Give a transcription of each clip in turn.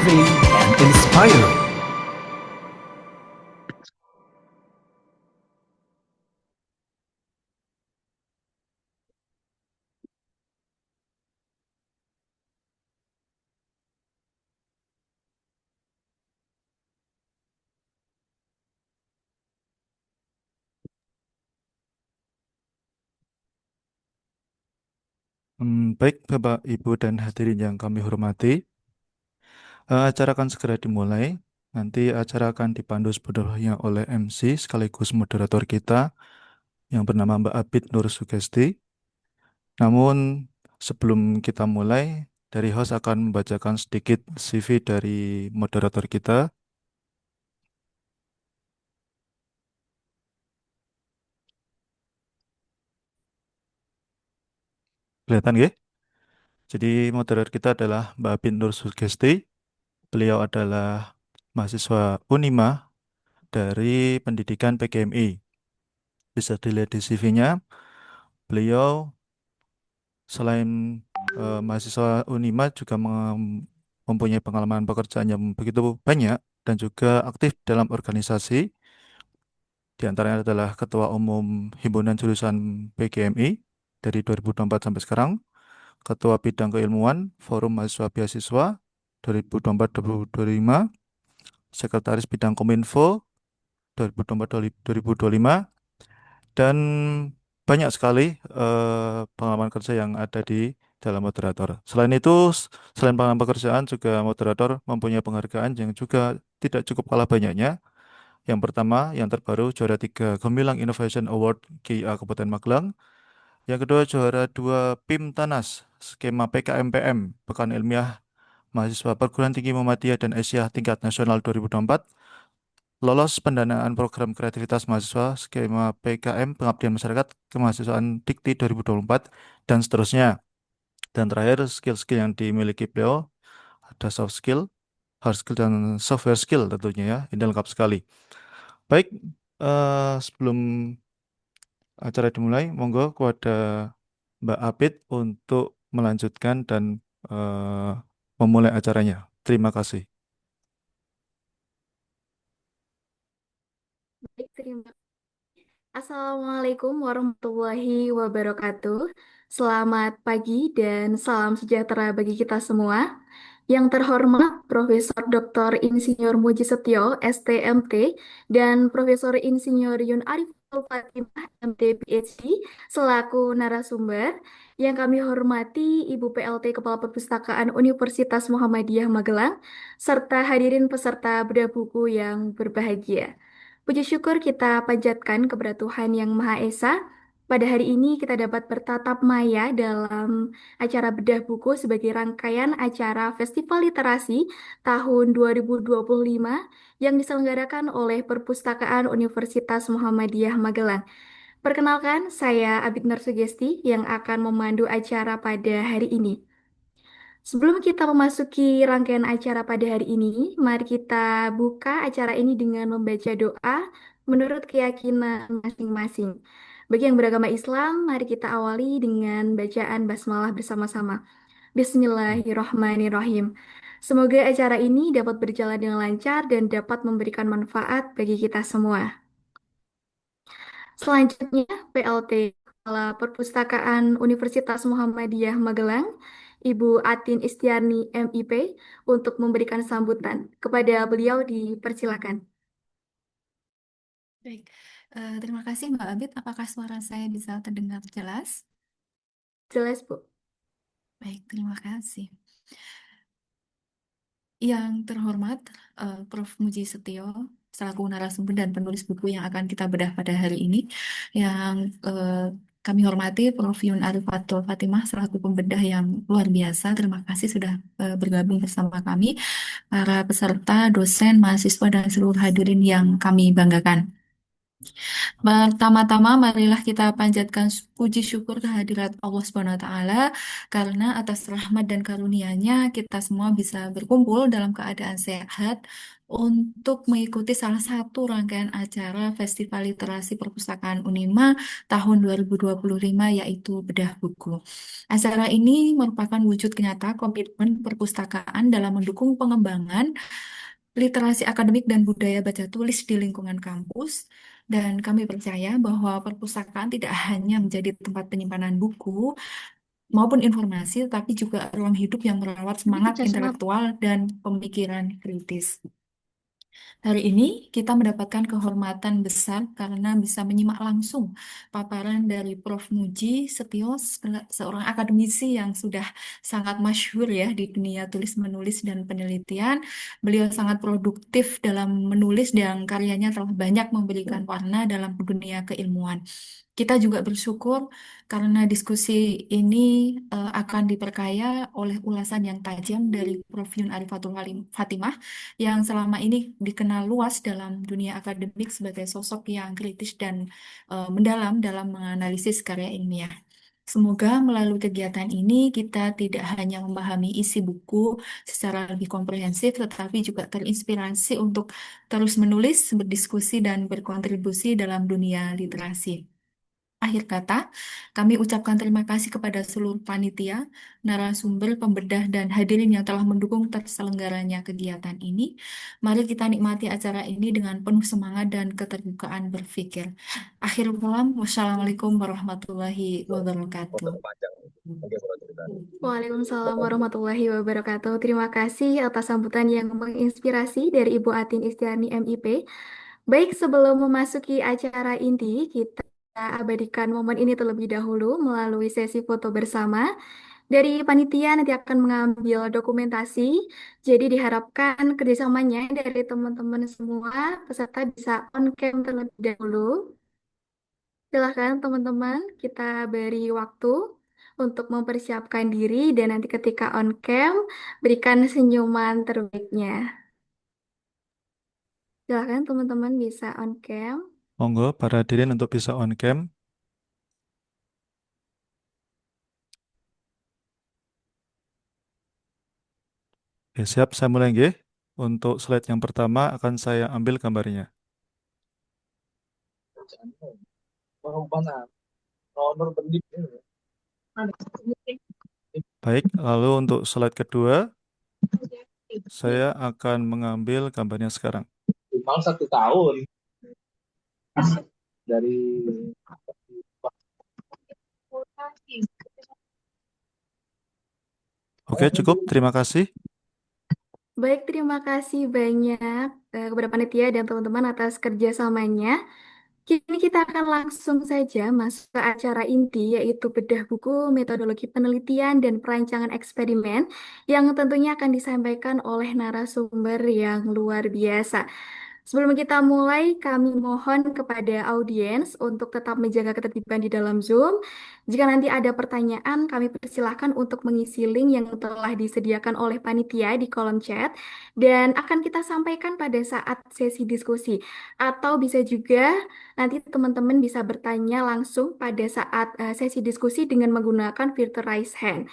motivate, and inspire. Baik, Bapak, Ibu, dan hadirin yang kami hormati, acara akan segera dimulai. Nanti acara akan dipandu sepenuhnya oleh MC sekaligus moderator kita yang bernama Mbak Abid Nur Sugesti. Namun, sebelum kita mulai, dari host akan membacakan sedikit CV dari moderator kita. Kelihatan nggih? Jadi, moderator kita adalah Mbak Abid Nur Sugesti. Beliau adalah mahasiswa Unima dari pendidikan PGMI. Bisa dilihat di CV-nya, beliau selain mahasiswa Unima juga mempunyai pengalaman pekerjaan yang begitu banyak dan juga aktif dalam organisasi. Di antaranya adalah Ketua Umum Himpunan Jurusan PGMI dari 2024 sampai sekarang, Ketua Bidang Keilmuan Forum Mahasiswa Beasiswa 2024-2025, Sekretaris Bidang Kominfo 2024-2025, dan banyak sekali pengalaman kerja yang ada di dalam moderator. Selain itu, selain pengalaman pekerjaan, juga moderator mempunyai penghargaan yang juga tidak cukup kalah banyaknya. Yang pertama, yang terbaru, juara 3 Gemilang Innovation Award KIA Kabupaten Magelang. Yang kedua, juara 2 PIM Tanas, skema PKMPM, Pekan Ilmiah Mahasiswa Perguruan Tinggi Muhammadiyah dan Asia tingkat nasional 2024. Lolos pendanaan program kreativitas mahasiswa skema PKM Pengabdian Masyarakat Kemahasiswaan Dikti 2024 dan seterusnya. Dan terakhir skill-skill yang dimiliki beliau ada soft skill, hard skill dan software skill tentunya ya. Ini lengkap sekali. Baik, sebelum acara dimulai, monggo kepada Mbak Apit untuk melanjutkan dan eh, memulai acaranya. Terima kasih. Baik, terima. Assalamualaikum warahmatullahi wabarakatuh. Selamat pagi dan salam sejahtera bagi kita semua. Yang terhormat Profesor Dr. Insinyur Muji Setio, STMT, dan Profesor Insinyur Yun Arif Fatimah, MT PhD, selaku narasumber. Yang kami hormati Ibu PLT Kepala Perpustakaan Universitas Muhammadiyah Magelang, serta hadirin peserta bedah buku yang berbahagia. Puji syukur kita panjatkan kepada Tuhan Yang Maha Esa. Pada hari ini kita dapat bertatap maya dalam acara bedah buku sebagai rangkaian acara Festival Literasi tahun 2025 yang diselenggarakan oleh Perpustakaan Universitas Muhammadiyah Magelang. Perkenalkan, saya Abid Sugesti yang akan memandu acara pada hari ini. Sebelum kita memasuki rangkaian acara pada hari ini, mari kita buka acara ini dengan membaca doa menurut keyakinan masing-masing. Bagi yang beragama Islam, mari kita awali dengan bacaan basmalah bersama-sama. Bismillahirrahmanirrahim. Semoga acara ini dapat berjalan dengan lancar dan dapat memberikan manfaat bagi kita semua. Selanjutnya, PLT Kepala Perpustakaan Universitas Muhammadiyah Magelang, Ibu Atin Istiarni MIP, untuk memberikan sambutan. Kepada beliau dipersilakan. Baik, terima kasih Mbak Abid. Apakah suara saya bisa terdengar jelas? Jelas, Bu. Baik, terima kasih. Yang terhormat, Prof. Muji Setio, selaku narasumber dan penulis buku yang akan kita bedah pada hari ini. Yang kami hormati Prof. Yun Arifatul Fatimah, selaku pembedah yang luar biasa. Terima kasih sudah bergabung bersama kami, para peserta, dosen, mahasiswa, dan seluruh hadirin yang kami banggakan. Pertama-tama, marilah kita panjatkan puji syukur kehadirat Allah Subhanahu wa Ta'ala, karena atas rahmat dan karunia-Nya kita semua bisa berkumpul dalam keadaan sehat untuk mengikuti salah satu rangkaian acara Festival Literasi Perpustakaan Unima tahun 2025, yaitu Bedah Buku. Acara ini merupakan wujud nyata komitmen perpustakaan dalam mendukung pengembangan literasi akademik dan budaya baca tulis di lingkungan kampus. Dan kami percaya bahwa perpustakaan tidak hanya menjadi tempat penyimpanan buku maupun informasi, tapi juga ruang hidup yang merawat semangat intelektual dan pemikiran kritis. Hari ini kita mendapatkan kehormatan besar karena bisa menyimak langsung paparan dari Prof. Muji Setio, seorang akademisi yang sudah sangat masyhur ya di dunia tulis menulis dan penelitian. Beliau sangat produktif dalam menulis dan karyanya telah banyak memberikan warna dalam dunia keilmuan. Kita juga bersyukur karena diskusi ini akan diperkaya oleh ulasan yang tajam dari Prof. Yun Arifatul Fatimah yang selama ini dikenal luas dalam dunia akademik sebagai sosok yang kritis dan mendalam dalam menganalisis karya ilmiah. Semoga melalui kegiatan ini kita tidak hanya memahami isi buku secara lebih komprehensif, tetapi juga terinspirasi untuk terus menulis, berdiskusi, dan berkontribusi dalam dunia literasi. Akhir kata, kami ucapkan terima kasih kepada seluruh panitia, narasumber, pembedah, dan hadirin yang telah mendukung terselenggaranya kegiatan ini. Mari kita nikmati acara ini dengan penuh semangat dan keterbukaan berpikir. Akhirul kalam, wassalamualaikum warahmatullahi wabarakatuh. Waalaikumsalam warahmatullahi wabarakatuh. Terima kasih atas sambutan yang menginspirasi dari Ibu Atin Istiarni MIP. Baik, sebelum memasuki acara inti, kita abadikan momen ini terlebih dahulu melalui sesi foto bersama. Dari panitia nanti akan mengambil dokumentasi, jadi diharapkan kerjasamanya dari teman-teman semua peserta bisa on cam terlebih dahulu. Silahkan teman-teman, kita beri waktu untuk mempersiapkan diri dan nanti ketika on cam, berikan senyuman terbaiknya. Silahkan teman-teman bisa on cam. Monggo para hadirin untuk bisa on cam. Oke, siap, saya mulai nggih. Untuk slide yang pertama akan saya ambil gambarnya. Baik, lalu untuk slide kedua, saya akan mengambil gambarnya sekarang. Minimal 1 tahun dari Oke, cukup. Terima kasih. Baik, terima kasih banyak kepada panitia dan teman-teman atas kerjasamanya. Kini kita akan langsung saja masuk ke acara inti, yaitu bedah buku, metodologi penelitian, dan perancangan eksperimen yang tentunya akan disampaikan oleh narasumber yang luar biasa. Sebelum kita mulai, kami mohon kepada audiens untuk tetap menjaga ketertiban di dalam Zoom. Jika nanti ada pertanyaan, kami persilahkan untuk mengisi link yang telah disediakan oleh panitia di kolom chat dan akan kita sampaikan pada saat sesi diskusi. Atau bisa juga nanti teman-teman bisa bertanya langsung pada saat sesi diskusi dengan menggunakan filter raise hand.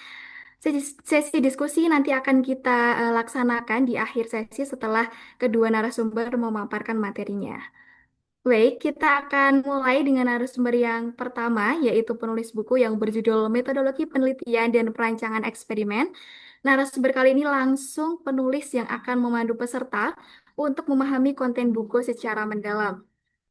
Sesi diskusi nanti akan kita laksanakan di akhir sesi setelah kedua narasumber memaparkan materinya. Baik, kita akan mulai dengan narasumber yang pertama, yaitu penulis buku yang berjudul Metodologi Penelitian dan Perancangan Eksperimen. Narasumber kali ini langsung penulis yang akan memandu peserta untuk memahami konten buku secara mendalam.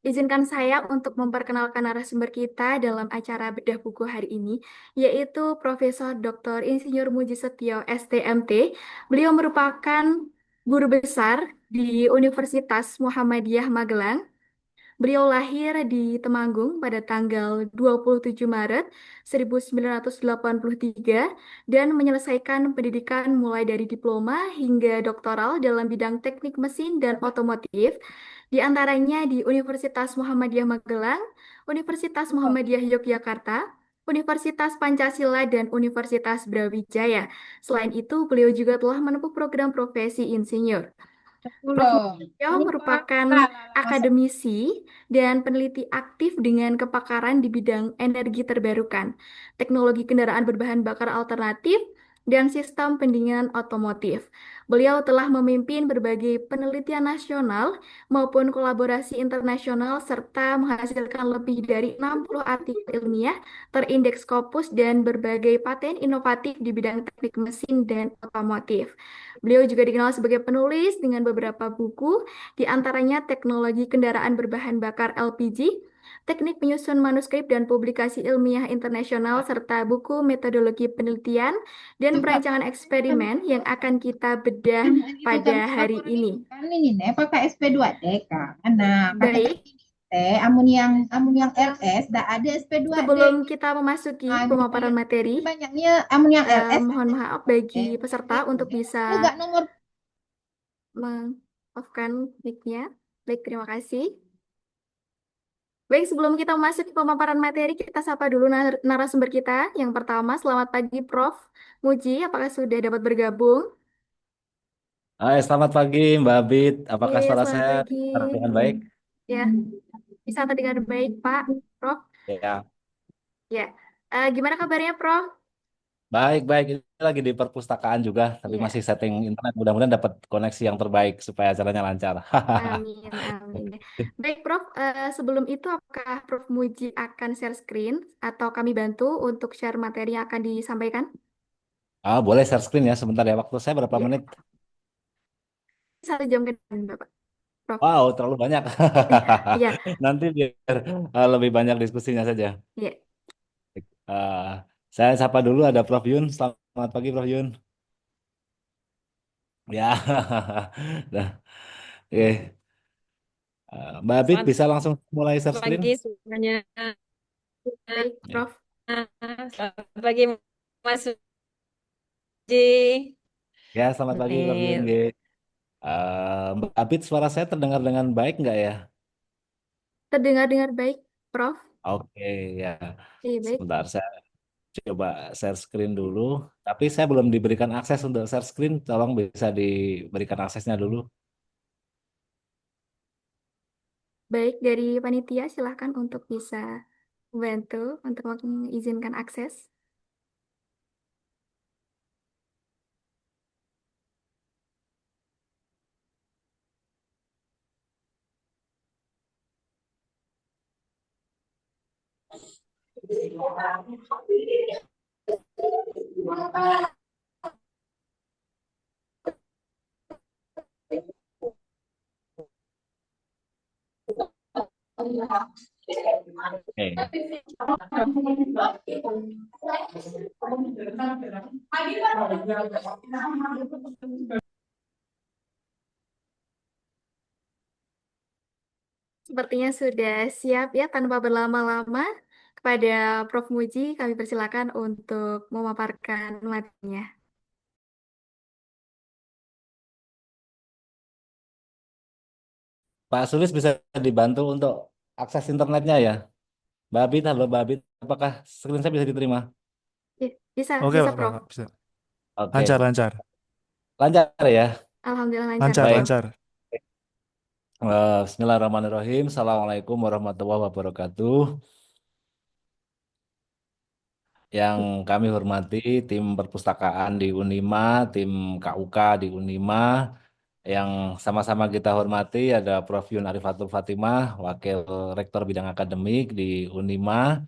Izinkan saya untuk memperkenalkan narasumber kita dalam acara bedah buku hari ini, yaitu Profesor Dr. Insinyur Muji Setio, STMT. Beliau merupakan guru besar di Universitas Muhammadiyah Magelang. Beliau lahir di Temanggung pada tanggal 27 Maret 1983 dan menyelesaikan pendidikan mulai dari diploma hingga doktoral dalam bidang teknik mesin dan otomotif, di antaranya di Universitas Muhammadiyah Magelang, Universitas Muhammadiyah Yogyakarta, Universitas Pancasila, dan Universitas Brawijaya. Selain itu, beliau juga telah menempuh program profesi insinyur. Prof. 10. Mulyo Ini merupakan parah lah masuk. akademisi dan peneliti aktif dengan kepakaran di bidang energi terbarukan, teknologi kendaraan berbahan bakar alternatif, dan sistem pendinginan otomotif. Beliau telah memimpin berbagai penelitian nasional maupun kolaborasi internasional serta menghasilkan lebih dari 60 artikel ilmiah terindeks Scopus dan berbagai paten inovatif di bidang teknik mesin dan otomotif. Beliau juga dikenal sebagai penulis dengan beberapa buku, di antaranya Teknologi Kendaraan Berbahan Bakar LPG, Teknik Menyusun Manuskrip dan Publikasi Ilmiah Internasional, serta buku Metodologi Penelitian dan Perancangan Eksperimen yang akan kita bedah Ini pada tugas hari lapor ini. itu kan ini nih pakai SP2D kan. Nah, pakai Baik, teh amun yang RS dah ada SP2D. sebelum kita memasuki Nah, pemaparan materi, banyaknya amun yang RS mohon maaf bagi peserta untuk ada bisa nggak nomor off-kan mic-nya. Baik, terima kasih. Baik, sebelum kita masuk ke pemaparan materi, kita sapa dulu narasumber kita. Yang pertama, selamat pagi Prof. Muji, apakah sudah dapat bergabung? Hai, selamat pagi Mbak Bit. Apakah Iya, suara selamat saya pagi. terdengar dengan baik? Ya, bisa terdengar baik, Pak. Prof. Ya, Ya, gimana kabarnya, Prof? baik-baik. Ini lagi di perpustakaan juga, tapi Ya, masih setting internet. Mudah-mudahan dapat koneksi yang terbaik supaya acaranya lancar. amin, amin. Baik, Prof. Sebelum itu, apakah Prof Muji akan share screen atau kami bantu untuk share materi yang akan disampaikan? Boleh share screen ya sebentar ya. Waktu saya berapa Ya, menit? 1 jam ke depan, Bapak. Prof. Wow, terlalu banyak. Ya, Nanti biar lebih banyak diskusinya saja. ya. Eh, saya sapa dulu ada Prof Yun. Selamat pagi Prof Yun. Ya, nah, oke. Mbak Bit Selamat bisa langsung mulai share screen? pagi semuanya. Baik, Ya. Prof. Selamat pagi Mas Suji. Ya, selamat pagi Prof Yun. Nih, Mbak Abid, suara saya terdengar dengan baik nggak ya? Terdengar-dengar baik, Prof. Oke, ya. Iya, baik. Sebentar, saya coba share screen dulu. Tapi saya belum diberikan akses untuk share screen. Tolong bisa diberikan aksesnya dulu. Baik, dari panitia silahkan untuk bisa membantu untuk mengizinkan akses. Oke. Sepertinya sudah siap ya, tanpa berlama-lama. Kepada Prof Muji, kami persilakan untuk memaparkan materinya. Pak Sulis bisa dibantu untuk akses internetnya ya? Mbak Abid, halo Mbak Abid. Apakah screen saya bisa diterima? Ya, bisa, Oke, bisa Pak, Prof. Pak, bisa. Oke. Lancar, lancar. Lancar ya? Alhamdulillah lancar, Lancar, Prof. lancar. Bismillahirrahmanirrahim. Assalamualaikum warahmatullahi wabarakatuh. Yang kami hormati tim perpustakaan di Unima, tim KUK di Unima, yang sama-sama kita hormati ada Prof. Yun Arifatul Fatimah, Wakil Rektor Bidang Akademik di Unima.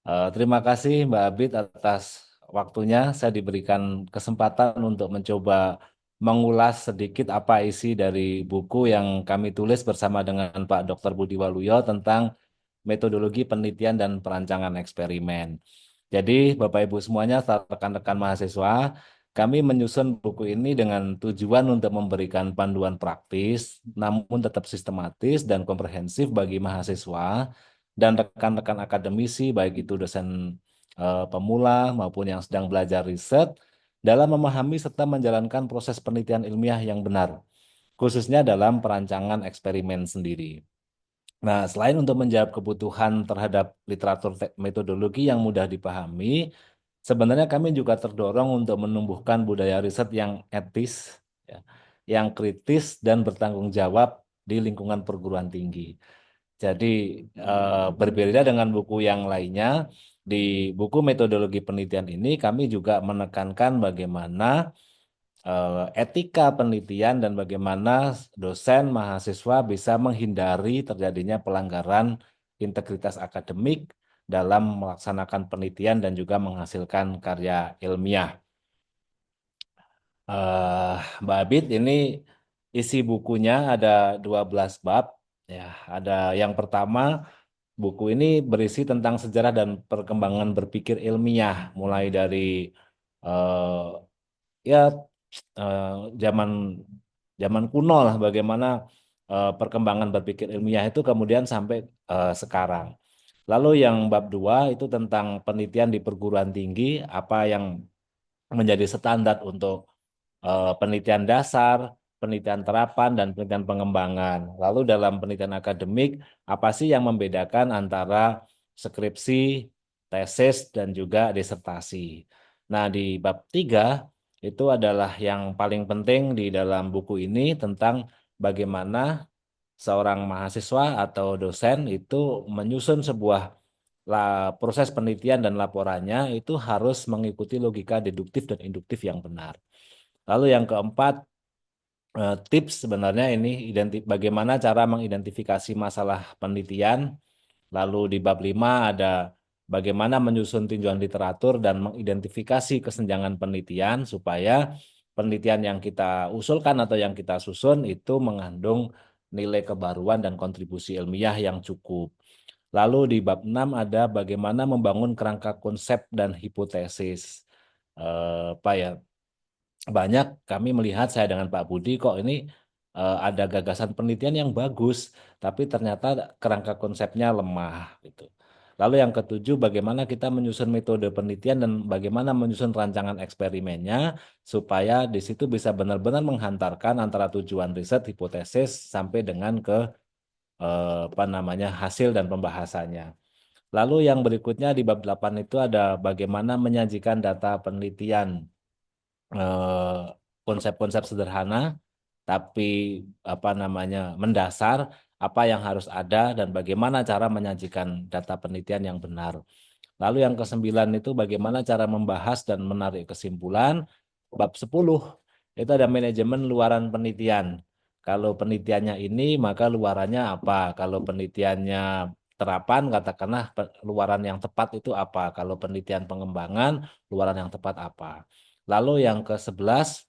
Terima kasih Mbak Abid atas waktunya. Saya diberikan kesempatan untuk mencoba mengulas sedikit apa isi dari buku yang kami tulis bersama dengan Pak Dr. Budi Waluyo tentang metodologi penelitian dan perancangan eksperimen. Jadi, Bapak Ibu semuanya, rekan-rekan mahasiswa, kami menyusun buku ini dengan tujuan untuk memberikan panduan praktis, namun tetap sistematis dan komprehensif bagi mahasiswa dan rekan-rekan akademisi, baik itu dosen pemula maupun yang sedang belajar riset, dalam memahami serta menjalankan proses penelitian ilmiah yang benar, khususnya dalam perancangan eksperimen sendiri. Nah, selain untuk menjawab kebutuhan terhadap literatur metodologi yang mudah dipahami, sebenarnya kami juga terdorong untuk menumbuhkan budaya riset yang etis, ya, yang kritis dan bertanggung jawab di lingkungan perguruan tinggi. Jadi berbeda dengan buku yang lainnya, di buku metodologi penelitian ini kami juga menekankan bagaimana etika penelitian dan bagaimana dosen mahasiswa bisa menghindari terjadinya pelanggaran integritas akademik dalam melaksanakan penelitian dan juga menghasilkan karya ilmiah. Mbak Abid, ini isi bukunya ada 12 bab. Ya, ada yang pertama, buku ini berisi tentang sejarah dan perkembangan berpikir ilmiah, mulai dari eh, ya eh, zaman zaman kuno lah, bagaimana perkembangan berpikir ilmiah itu kemudian sampai sekarang. Lalu yang bab 2 itu tentang penelitian di perguruan tinggi, apa yang menjadi standar untuk penelitian dasar, penelitian terapan, dan penelitian pengembangan. Lalu dalam penelitian akademik, apa sih yang membedakan antara skripsi, tesis, dan juga disertasi. Nah, di bab 3 itu adalah yang paling penting di dalam buku ini tentang bagaimana seorang mahasiswa atau dosen itu menyusun sebuah proses penelitian dan laporannya itu harus mengikuti logika deduktif dan induktif yang benar. Lalu yang keempat, tips sebenarnya ini bagaimana cara mengidentifikasi masalah penelitian. Lalu di bab 5 ada bagaimana menyusun tinjauan literatur dan mengidentifikasi kesenjangan penelitian supaya penelitian yang kita usulkan atau yang kita susun itu mengandung nilai kebaruan dan kontribusi ilmiah yang cukup. Lalu di bab 6 ada bagaimana membangun kerangka konsep dan hipotesis. Apa ya? Banyak kami melihat, saya dengan Pak Budi, kok ini ada gagasan penelitian yang bagus, tapi ternyata kerangka konsepnya lemah gitu. Lalu yang ketujuh, bagaimana kita menyusun metode penelitian dan bagaimana menyusun rancangan eksperimennya supaya di situ bisa benar-benar menghantarkan antara tujuan riset, hipotesis sampai dengan ke apa namanya hasil dan pembahasannya. Lalu yang berikutnya di bab 8 itu ada bagaimana menyajikan data penelitian, konsep-konsep sederhana tapi apa namanya mendasar, apa yang harus ada dan bagaimana cara menyajikan data penelitian yang benar. Lalu yang ke-9 itu bagaimana cara membahas dan menarik kesimpulan. Bab 10 itu ada manajemen luaran penelitian. Kalau penelitiannya ini maka luarannya apa? Kalau penelitiannya terapan, katakanlah luaran yang tepat itu apa? Kalau penelitian pengembangan, luaran yang tepat apa? Lalu yang ke-11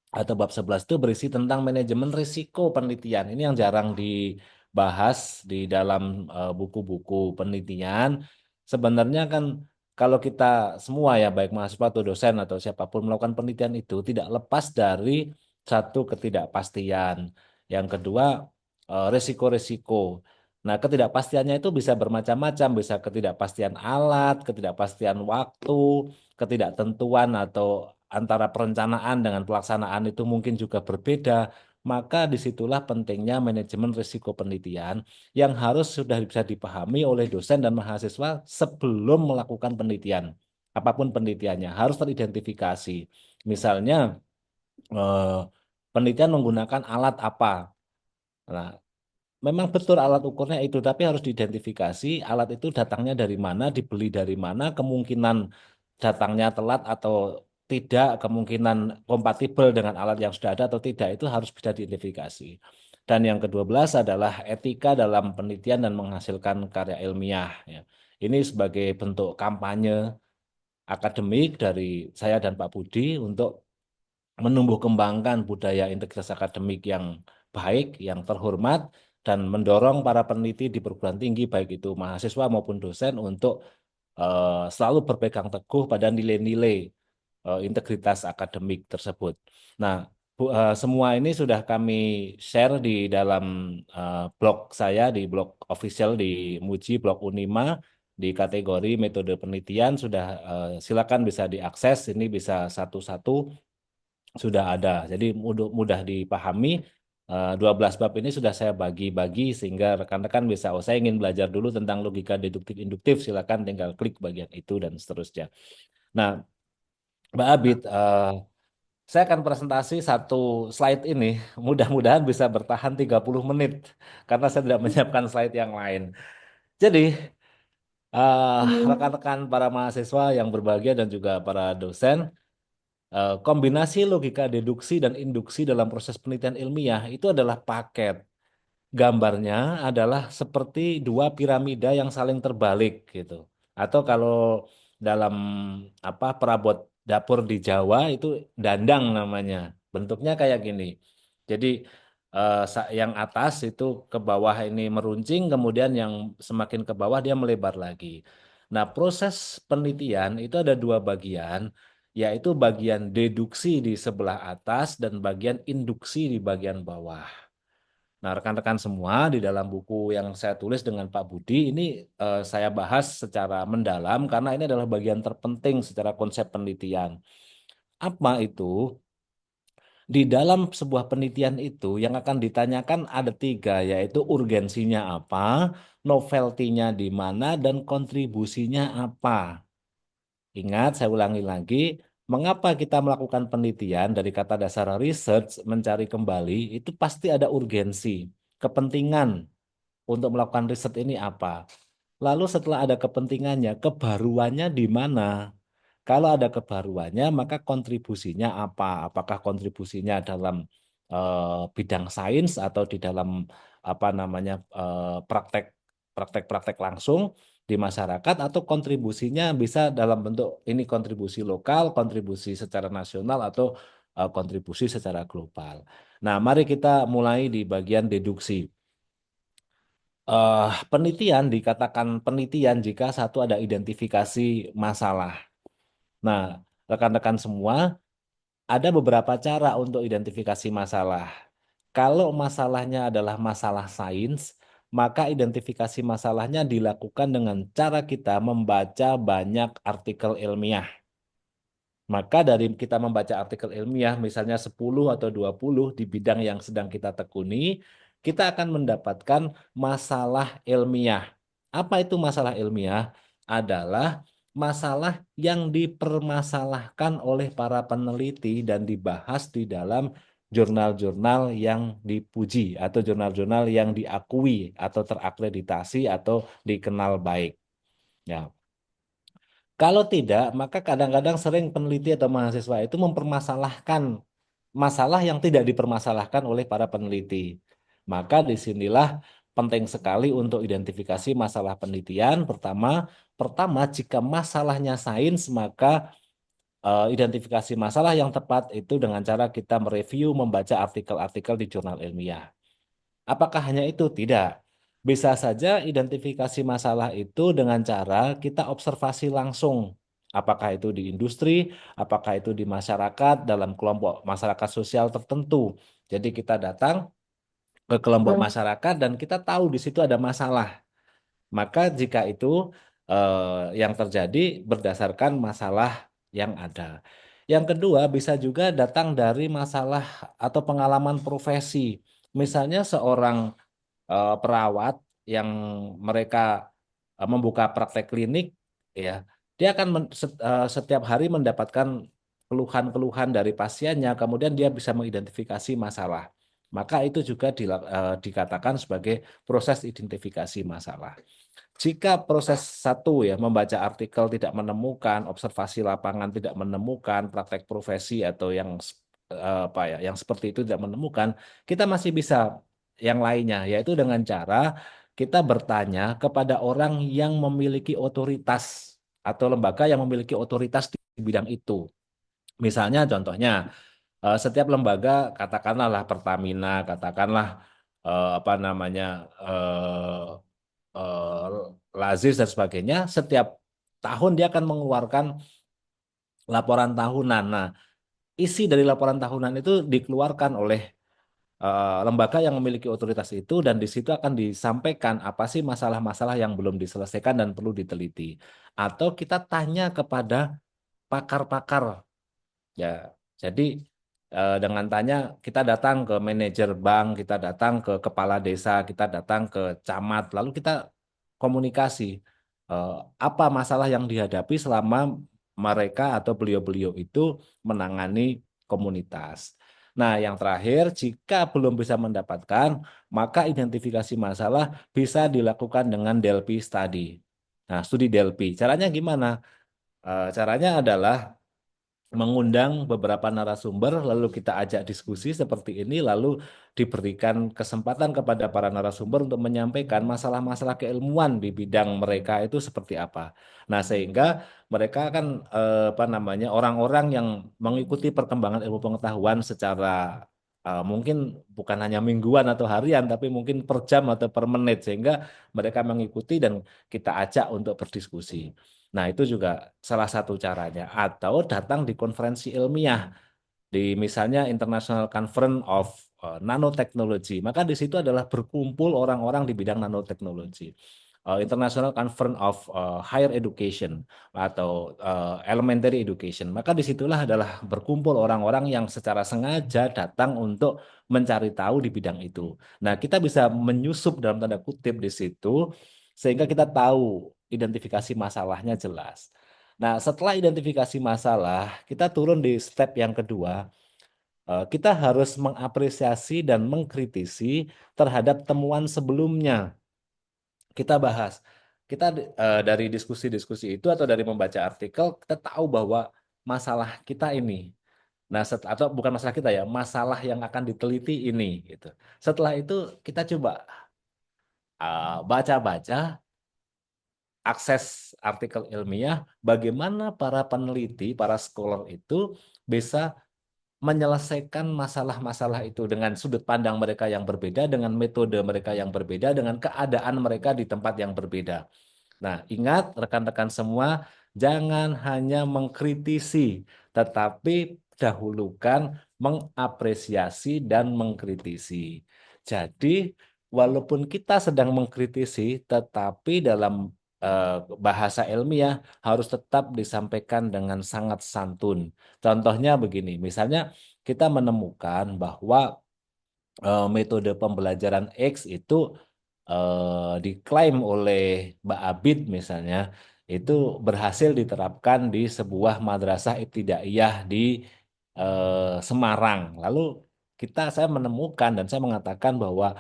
atau bab 11 itu berisi tentang manajemen risiko penelitian. Ini yang jarang dibahas di dalam buku-buku penelitian. Sebenarnya kan kalau kita semua ya, baik mahasiswa atau dosen atau siapapun melakukan penelitian itu tidak lepas dari satu ketidakpastian. Yang kedua, risiko-risiko. Nah, ketidakpastiannya itu bisa bermacam-macam, bisa ketidakpastian alat, ketidakpastian waktu, ketidaktentuan atau antara perencanaan dengan pelaksanaan itu mungkin juga berbeda. Maka disitulah pentingnya manajemen risiko penelitian yang harus sudah bisa dipahami oleh dosen dan mahasiswa sebelum melakukan penelitian. Apapun penelitiannya harus teridentifikasi. Misalnya penelitian menggunakan alat apa. Nah, memang betul alat ukurnya itu, tapi harus diidentifikasi alat itu datangnya dari mana, dibeli dari mana, kemungkinan datangnya telat atau tidak, kemungkinan kompatibel dengan alat yang sudah ada atau tidak, itu harus bisa diidentifikasi. Dan yang ke-12 adalah etika dalam penelitian dan menghasilkan karya ilmiah. Ya. Ini sebagai bentuk kampanye akademik dari saya dan Pak Budi untuk menumbuh kembangkan budaya integritas akademik yang baik, yang terhormat, dan mendorong para peneliti di perguruan tinggi, baik itu mahasiswa maupun dosen, untuk selalu berpegang teguh pada nilai-nilai integritas akademik tersebut. Nah, semua ini sudah kami share di dalam blog saya, di blog official di Muji, blog Unima, di kategori metode penelitian. Sudah silakan bisa diakses, ini bisa satu-satu sudah ada. Jadi mudah dipahami. 12 bab ini sudah saya bagi-bagi sehingga rekan-rekan bisa, oh saya ingin belajar dulu tentang logika deduktif-induktif, silakan tinggal klik bagian itu dan seterusnya. Nah, Mbak Abid, Saya akan presentasi satu slide ini. Mudah-mudahan bisa bertahan 30 menit karena saya tidak menyiapkan slide yang lain. Jadi, Amin. rekan-rekan para mahasiswa yang berbahagia dan juga para dosen, kombinasi logika deduksi dan induksi dalam proses penelitian ilmiah itu adalah paket. Gambarnya adalah seperti dua piramida yang saling terbalik gitu. Atau kalau dalam perabot dapur di Jawa itu dandang namanya. Bentuknya kayak gini. Jadi yang atas itu ke bawah ini meruncing, kemudian yang semakin ke bawah dia melebar lagi. Nah, proses penelitian itu ada dua bagian, yaitu bagian deduksi di sebelah atas dan bagian induksi di bagian bawah. Nah, rekan-rekan semua di dalam buku yang saya tulis dengan Pak Budi ini saya bahas secara mendalam karena ini adalah bagian terpenting secara konsep penelitian. Apa itu? Di dalam sebuah penelitian itu yang akan ditanyakan ada tiga, yaitu urgensinya apa, novelty-nya di mana, dan kontribusinya apa. Ingat, saya ulangi lagi, mengapa kita melakukan penelitian dari kata dasar research, mencari kembali, itu pasti ada urgensi, kepentingan untuk melakukan riset ini apa. Lalu setelah ada kepentingannya, kebaruannya di mana? Kalau ada kebaruannya, maka kontribusinya apa? Apakah kontribusinya dalam bidang sains atau di dalam praktek-praktek langsung di masyarakat, atau kontribusinya bisa dalam bentuk ini kontribusi lokal, kontribusi secara nasional, atau kontribusi secara global. Nah, mari kita mulai di bagian deduksi. Penelitian dikatakan penelitian jika satu ada identifikasi masalah. Nah, rekan-rekan semua, ada beberapa cara untuk identifikasi masalah. Kalau masalahnya adalah masalah sains, maka identifikasi masalahnya dilakukan dengan cara kita membaca banyak artikel ilmiah. Maka dari kita membaca artikel ilmiah, misalnya 10 atau 20 di bidang yang sedang kita tekuni, kita akan mendapatkan masalah ilmiah. Apa itu masalah ilmiah? Adalah masalah yang dipermasalahkan oleh para peneliti dan dibahas di dalam jurnal-jurnal yang dipuji atau jurnal-jurnal yang diakui atau terakreditasi atau dikenal baik. Ya. Kalau tidak, maka kadang-kadang sering peneliti atau mahasiswa itu mempermasalahkan masalah yang tidak dipermasalahkan oleh para peneliti. Maka disinilah penting sekali untuk identifikasi masalah penelitian. Pertama, jika masalahnya sains, maka identifikasi masalah yang tepat itu dengan cara kita mereview, membaca artikel-artikel di jurnal ilmiah. Apakah hanya itu? Tidak. Bisa saja identifikasi masalah itu dengan cara kita observasi langsung. Apakah itu di industri, apakah itu di masyarakat, dalam kelompok masyarakat sosial tertentu. Jadi kita datang ke kelompok masyarakat dan kita tahu di situ ada masalah. Maka jika itu yang terjadi berdasarkan masalah yang ada. Yang kedua, bisa juga datang dari masalah atau pengalaman profesi. Misalnya seorang perawat yang mereka membuka praktek klinik, ya, dia akan setiap hari mendapatkan keluhan-keluhan dari pasiennya, kemudian dia bisa mengidentifikasi masalah. Maka itu juga dikatakan sebagai proses identifikasi masalah. Jika proses satu ya membaca artikel tidak menemukan, observasi lapangan tidak menemukan, praktek profesi atau yang yang seperti itu tidak menemukan, kita masih bisa yang lainnya, yaitu dengan cara kita bertanya kepada orang yang memiliki otoritas atau lembaga yang memiliki otoritas di bidang itu. Misalnya contohnya setiap lembaga, katakanlah lah Pertamina, katakanlah Lazis dan sebagainya, setiap tahun dia akan mengeluarkan laporan tahunan. Nah, isi dari laporan tahunan itu dikeluarkan oleh lembaga yang memiliki otoritas itu, dan di situ akan disampaikan apa sih masalah-masalah yang belum diselesaikan dan perlu diteliti. Atau kita tanya kepada pakar-pakar. Ya, jadi dengan tanya kita datang ke manajer bank, kita datang ke kepala desa, kita datang ke camat, lalu kita komunikasi apa masalah yang dihadapi selama mereka atau beliau-beliau itu menangani komunitas. Nah, yang terakhir, jika belum bisa mendapatkan, maka identifikasi masalah bisa dilakukan dengan Delphi Study. Nah, studi Delphi. Caranya gimana? Caranya adalah mengundang beberapa narasumber, lalu kita ajak diskusi seperti ini, lalu diberikan kesempatan kepada para narasumber untuk menyampaikan masalah-masalah keilmuan di bidang mereka itu seperti apa. Nah, sehingga mereka kan orang-orang yang mengikuti perkembangan ilmu pengetahuan secara mungkin bukan hanya mingguan atau harian, tapi mungkin per jam atau per menit, sehingga mereka mengikuti dan kita ajak untuk berdiskusi. Nah, itu juga salah satu caranya. Atau datang di konferensi ilmiah, di misalnya International Conference of Nanotechnology. Maka di situ adalah berkumpul orang-orang di bidang nanoteknologi. International Conference of Higher Education atau Elementary Education. Maka disitulah adalah berkumpul orang-orang yang secara sengaja datang untuk mencari tahu di bidang itu. Nah, kita bisa menyusup dalam tanda kutip di situ sehingga kita tahu identifikasi masalahnya jelas. Nah, setelah identifikasi masalah, kita turun di step yang kedua. Kita harus mengapresiasi dan mengkritisi terhadap temuan sebelumnya. Kita bahas. Kita dari diskusi-diskusi itu atau dari membaca artikel, kita tahu bahwa masalah kita ini. Nah, atau bukan masalah kita ya, masalah yang akan diteliti ini gitu. Setelah itu kita coba baca-baca akses artikel ilmiah, bagaimana para peneliti, para scholar itu bisa menyelesaikan masalah-masalah itu dengan sudut pandang mereka yang berbeda, dengan metode mereka yang berbeda, dengan keadaan mereka di tempat yang berbeda. Nah, ingat rekan-rekan semua, jangan hanya mengkritisi, tetapi dahulukan mengapresiasi dan mengkritisi. Jadi, walaupun kita sedang mengkritisi, tetapi dalam bahasa ilmiah harus tetap disampaikan dengan sangat santun. Contohnya begini, misalnya kita menemukan bahwa metode pembelajaran X itu diklaim oleh Mbak Abid misalnya, itu berhasil diterapkan di sebuah madrasah ibtidaiyah di Semarang. Lalu saya menemukan dan saya mengatakan bahwa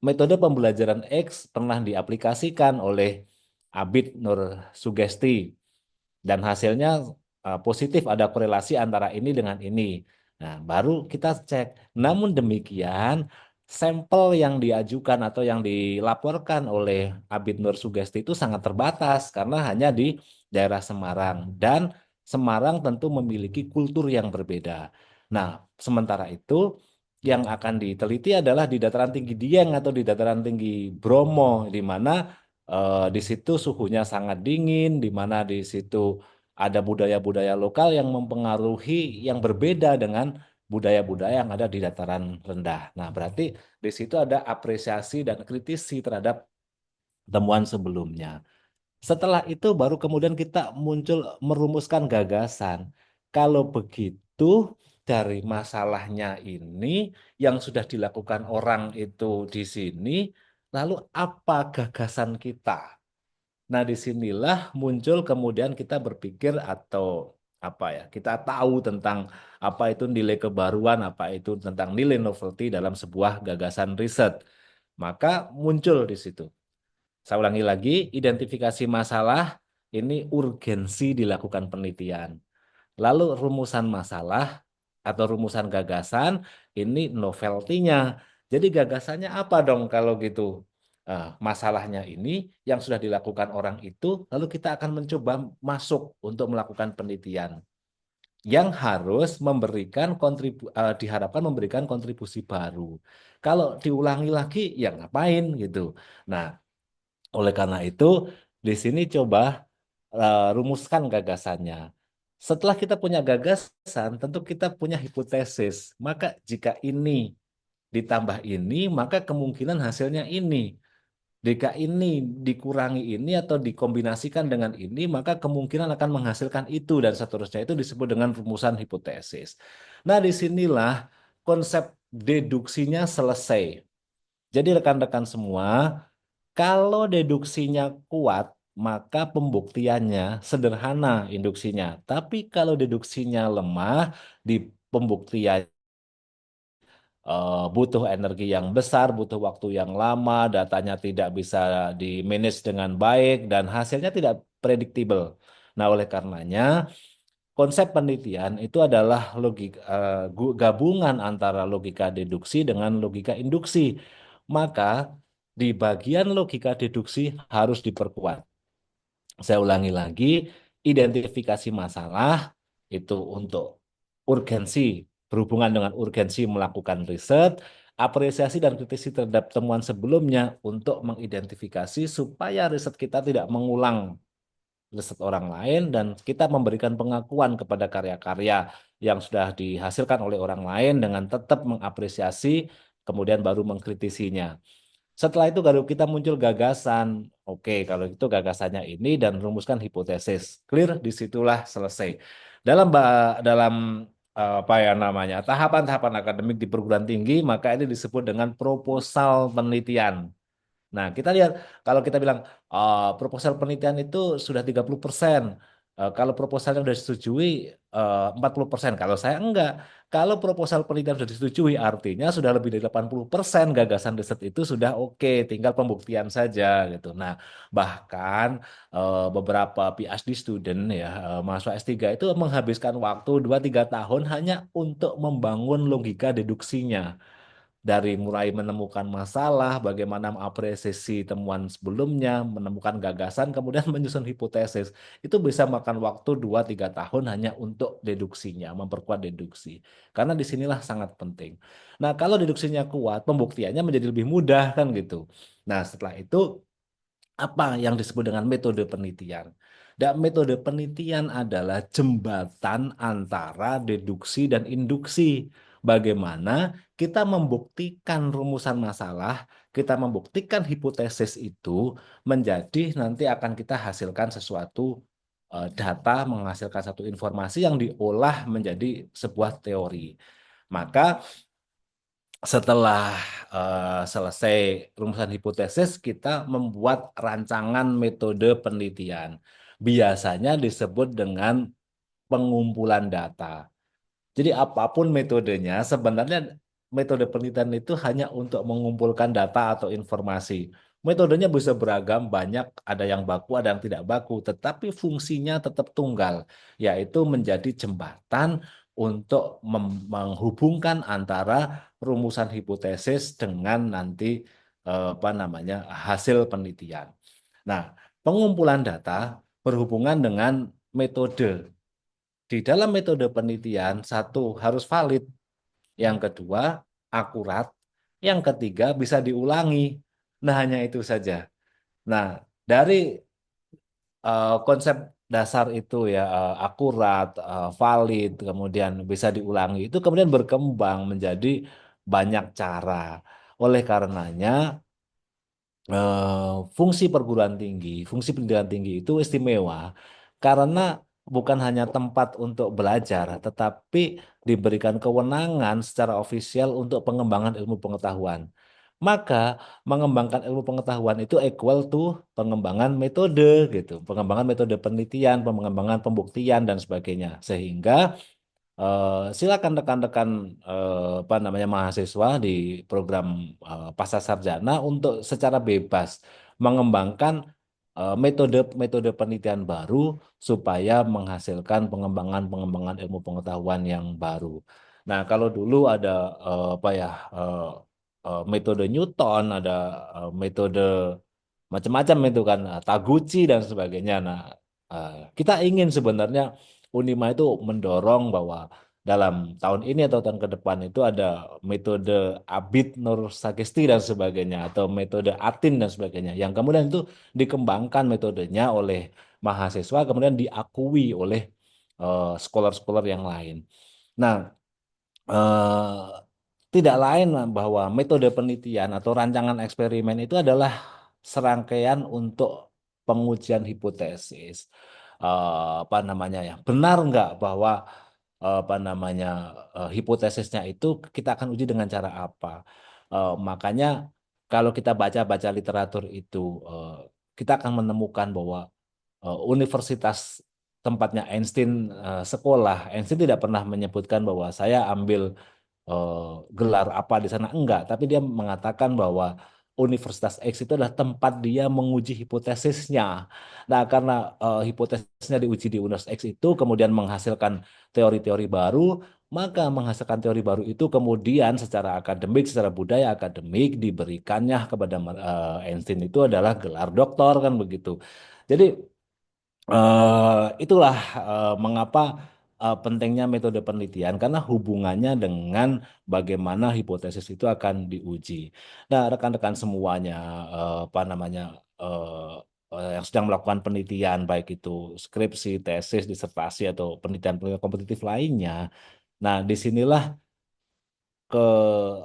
metode pembelajaran X pernah diaplikasikan oleh Abid Nur Sugesti dan hasilnya positif, ada korelasi antara ini dengan ini. Nah, baru kita cek. Namun demikian, sampel yang diajukan atau yang dilaporkan oleh Abid Nur Sugesti itu sangat terbatas karena hanya di daerah Semarang, dan Semarang tentu memiliki kultur yang berbeda. Nah, sementara itu yang akan diteliti adalah di dataran tinggi Dieng atau di dataran tinggi Bromo, di mana di situ suhunya sangat dingin, di mana di situ ada budaya-budaya lokal yang mempengaruhi yang berbeda dengan budaya-budaya yang ada di dataran rendah. Nah, berarti di situ ada apresiasi dan kritisi terhadap temuan sebelumnya. Setelah itu baru kemudian kita muncul merumuskan gagasan. Kalau begitu, dari masalahnya ini yang sudah dilakukan orang itu di sini, lalu apa gagasan kita? Nah, disinilah muncul kemudian kita berpikir atau apa ya, kita tahu tentang apa itu nilai kebaruan, apa itu tentang nilai novelty dalam sebuah gagasan riset. Maka muncul di situ. Saya ulangi lagi, identifikasi masalah ini urgensi dilakukan penelitian. Lalu rumusan masalah atau rumusan gagasan ini novelty-nya. Jadi gagasannya apa dong kalau gitu? Masalahnya ini yang sudah dilakukan orang itu, lalu kita akan mencoba masuk untuk melakukan penelitian yang harus memberikan diharapkan memberikan kontribusi baru. Kalau diulangi lagi, ya ngapain gitu. Nah, oleh karena itu, di sini coba rumuskan gagasannya. Setelah kita punya gagasan, tentu kita punya hipotesis. Maka jika ini ditambah ini, maka kemungkinan hasilnya ini. Jika ini dikurangi ini atau dikombinasikan dengan ini, maka kemungkinan akan menghasilkan itu dan seterusnya. Itu disebut dengan rumusan hipotesis. Nah, disinilah konsep deduksinya selesai. Jadi rekan-rekan semua, kalau deduksinya kuat, maka pembuktiannya sederhana induksinya. Tapi kalau deduksinya lemah, di pembuktian butuh energi yang besar, butuh waktu yang lama, datanya tidak bisa di-manage dengan baik, dan hasilnya tidak predictable. Nah, oleh karenanya, konsep penelitian itu adalah gabungan antara logika deduksi dengan logika induksi. Maka, di bagian logika deduksi harus diperkuat. Saya ulangi lagi, identifikasi masalah itu untuk urgensi, berhubungan dengan urgensi melakukan riset, apresiasi dan kritisi terhadap temuan sebelumnya untuk mengidentifikasi supaya riset kita tidak mengulang riset orang lain dan kita memberikan pengakuan kepada karya-karya yang sudah dihasilkan oleh orang lain dengan tetap mengapresiasi, kemudian baru mengkritisinya. Setelah itu baru kita muncul gagasan. Oke, kalau itu gagasannya ini dan rumuskan hipotesis. Clear, disitulah selesai. Dalam apa ya namanya tahapan-tahapan akademik di perguruan tinggi, maka ini disebut dengan proposal penelitian. Nah, kita lihat kalau kita bilang proposal penelitian itu sudah 30%. Kalau proposalnya sudah disetujui 40%. Kalau saya enggak. Kalau proposal penelitian sudah disetujui artinya sudah lebih dari 80% gagasan riset itu sudah oke, tinggal pembuktian saja gitu. Nah, bahkan beberapa PhD student ya, mahasiswa S3 itu menghabiskan waktu 2-3 tahun hanya untuk membangun logika deduksinya dari mulai menemukan masalah, bagaimana mengapresiasi temuan sebelumnya, menemukan gagasan, kemudian menyusun hipotesis. Itu bisa makan waktu 2-3 tahun hanya untuk deduksinya, memperkuat deduksi. Karena disinilah sangat penting. Nah, kalau deduksinya kuat, pembuktiannya menjadi lebih mudah kan gitu. Nah, setelah itu apa yang disebut dengan metode penelitian? Dan metode penelitian adalah jembatan antara deduksi dan induksi. Bagaimana kita membuktikan rumusan masalah, kita membuktikan hipotesis itu menjadi nanti akan kita hasilkan sesuatu data, menghasilkan satu informasi yang diolah menjadi sebuah teori. Maka setelah selesai rumusan hipotesis, kita membuat rancangan metode penelitian. Biasanya disebut dengan pengumpulan data. Jadi apapun metodenya, sebenarnya metode penelitian itu hanya untuk mengumpulkan data atau informasi. Metodenya bisa beragam, banyak, ada yang baku, ada yang tidak baku, tetapi fungsinya tetap tunggal, yaitu menjadi jembatan untuk menghubungkan antara rumusan hipotesis dengan nanti apa namanya hasil penelitian. Nah, pengumpulan data berhubungan dengan metode. Di dalam metode penelitian, satu harus valid, yang kedua akurat, yang ketiga bisa diulangi. Nah, hanya itu saja. Nah, dari konsep dasar itu ya, akurat, valid, kemudian bisa diulangi, itu kemudian berkembang menjadi banyak cara. Oleh karenanya, fungsi perguruan tinggi, fungsi pendidikan tinggi itu istimewa karena bukan hanya tempat untuk belajar, tetapi diberikan kewenangan secara ofisial untuk pengembangan ilmu pengetahuan. Maka mengembangkan ilmu pengetahuan itu equal to pengembangan metode gitu, pengembangan metode penelitian, pengembangan pembuktian dan sebagainya. Sehingga silakan rekan-rekan apa namanya mahasiswa di program pascasarjana untuk secara bebas mengembangkan metode-metode penelitian baru supaya menghasilkan pengembangan-pengembangan ilmu pengetahuan yang baru. Nah, kalau dulu ada apa ya metode Newton, ada metode macam-macam itu kan, Taguchi dan sebagainya. Nah, kita ingin sebenarnya Unima itu mendorong bahwa dalam tahun ini atau tahun ke depan itu ada metode Abid Nur Sagesti dan sebagainya atau metode Atin dan sebagainya yang kemudian itu dikembangkan metodenya oleh mahasiswa kemudian diakui oleh scholar-scholar yang lain. Nah, eh, tidak lain bahwa metode penelitian atau rancangan eksperimen itu adalah serangkaian untuk pengujian hipotesis. Apa namanya ya? Benar nggak bahwa apa namanya hipotesisnya itu kita akan uji dengan cara apa? Makanya kalau kita baca-baca literatur itu kita akan menemukan bahwa universitas tempatnya Einstein sekolah, Einstein tidak pernah menyebutkan bahwa saya ambil gelar apa di sana, enggak, tapi dia mengatakan bahwa Universitas X itu adalah tempat dia menguji hipotesisnya. Nah, karena hipotesisnya diuji di Universitas X itu kemudian menghasilkan teori-teori baru, maka menghasilkan teori baru itu kemudian secara akademik, secara budaya akademik diberikannya kepada Einstein itu adalah gelar doktor kan begitu. Jadi itulah mengapa pentingnya metode penelitian karena hubungannya dengan bagaimana hipotesis itu akan diuji. Nah, rekan-rekan semuanya apa namanya yang sedang melakukan penelitian baik itu skripsi, tesis, disertasi atau penelitian-penelitian kompetitif lainnya. Nah, disinilah ke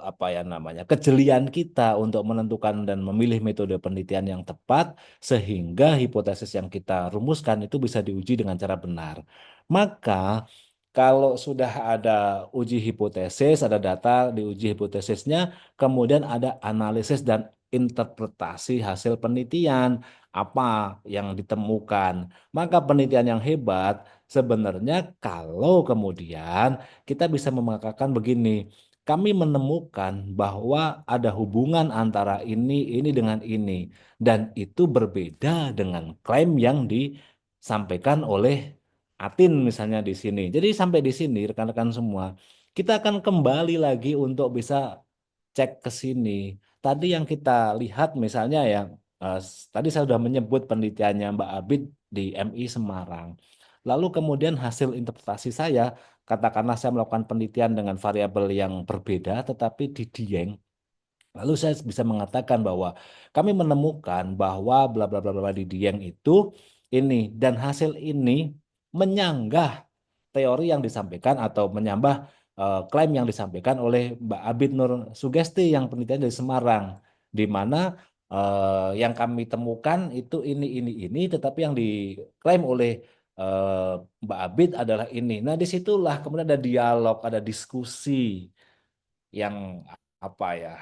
apa ya namanya kejelian kita untuk menentukan dan memilih metode penelitian yang tepat sehingga hipotesis yang kita rumuskan itu bisa diuji dengan cara benar. Maka kalau sudah ada uji hipotesis, ada data diuji hipotesisnya, kemudian ada analisis dan interpretasi hasil penelitian apa yang ditemukan. Maka penelitian yang hebat sebenarnya kalau kemudian kita bisa mengatakan begini, kami menemukan bahwa ada hubungan antara ini dengan ini, dan itu berbeda dengan klaim yang disampaikan oleh Atin misalnya di sini. Jadi sampai di sini rekan-rekan semua, kita akan kembali lagi untuk bisa cek ke sini. Tadi yang kita lihat misalnya ya, tadi saya sudah menyebut penelitiannya Mbak Abid di MI Semarang. Lalu kemudian hasil interpretasi saya, katakanlah saya melakukan penelitian dengan variabel yang berbeda tetapi di Dieng. Lalu saya bisa mengatakan bahwa kami menemukan bahwa bla bla bla bla di Dieng itu ini dan hasil ini menyanggah teori yang disampaikan atau menyambah klaim yang disampaikan oleh Mbak Abid Nur Sugesti yang penelitian dari Semarang, di mana yang kami temukan itu ini, tetapi yang diklaim oleh Mbak Abid adalah ini. Nah, disitulah kemudian ada dialog, ada diskusi yang apa ya,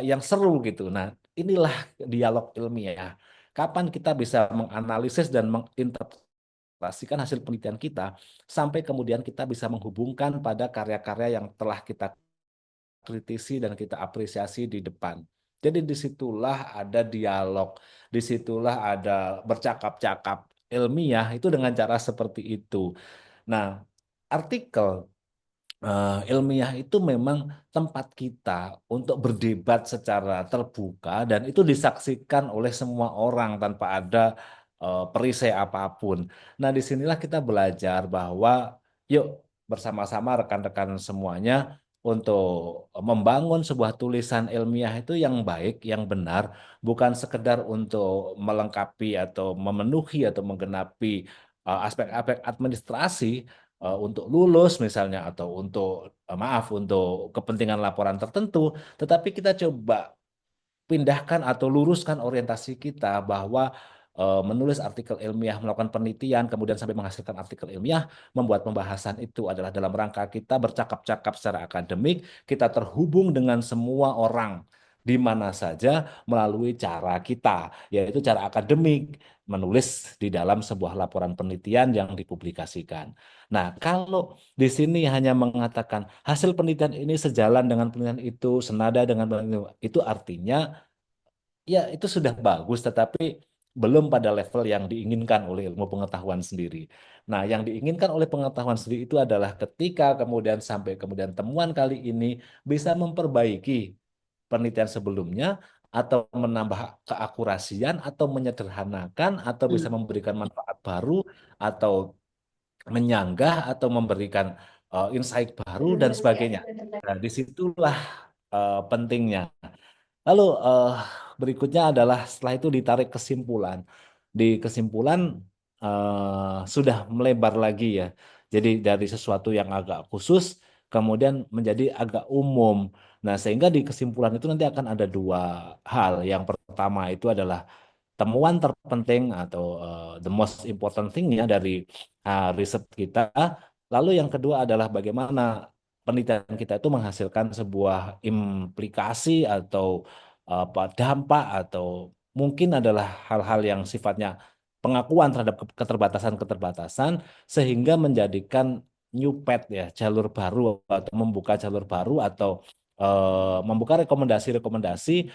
yang seru gitu. Nah, inilah dialog ilmiah. Kapan kita bisa menganalisis dan menginterpretasikan hasil penelitian kita sampai kemudian kita bisa menghubungkan pada karya-karya yang telah kita kritisi dan kita apresiasi di depan. Jadi disitulah ada dialog, disitulah ada bercakap-cakap ilmiah itu dengan cara seperti itu. Nah, artikel ilmiah itu memang tempat kita untuk berdebat secara terbuka dan itu disaksikan oleh semua orang tanpa ada perisai apapun. Nah, disinilah kita belajar bahwa yuk bersama-sama rekan-rekan semuanya untuk membangun sebuah tulisan ilmiah itu yang baik, yang benar, bukan sekedar untuk melengkapi atau memenuhi atau menggenapi aspek-aspek administrasi untuk lulus misalnya atau untuk maaf untuk kepentingan laporan tertentu, tetapi kita coba pindahkan atau luruskan orientasi kita bahwa menulis artikel ilmiah, melakukan penelitian, kemudian sampai menghasilkan artikel ilmiah, membuat pembahasan itu adalah dalam rangka kita bercakap-cakap secara akademik, kita terhubung dengan semua orang di mana saja melalui cara kita, yaitu cara akademik, menulis di dalam sebuah laporan penelitian yang dipublikasikan. Nah, kalau di sini hanya mengatakan hasil penelitian ini sejalan dengan penelitian itu, senada dengan penelitian itu artinya ya itu sudah bagus, tetapi belum pada level yang diinginkan oleh ilmu pengetahuan sendiri. Nah, yang diinginkan oleh pengetahuan sendiri itu adalah ketika kemudian sampai kemudian temuan kali ini bisa memperbaiki penelitian sebelumnya atau menambah keakurasian atau menyederhanakan atau bisa memberikan manfaat baru atau menyanggah atau memberikan insight baru dan sebagainya. Nah, disitulah pentingnya. Lalu berikutnya adalah setelah itu ditarik kesimpulan. Di kesimpulan sudah melebar lagi ya. Jadi dari sesuatu yang agak khusus kemudian menjadi agak umum. Nah, sehingga di kesimpulan itu nanti akan ada dua hal. Yang pertama itu adalah temuan terpenting atau the most important thing-nya dari riset kita. Lalu yang kedua adalah bagaimana penelitian kita itu menghasilkan sebuah implikasi atau apa dampak atau mungkin adalah hal-hal yang sifatnya pengakuan terhadap keterbatasan-keterbatasan sehingga menjadikan new path ya, jalur baru atau membuka jalur baru atau membuka rekomendasi-rekomendasi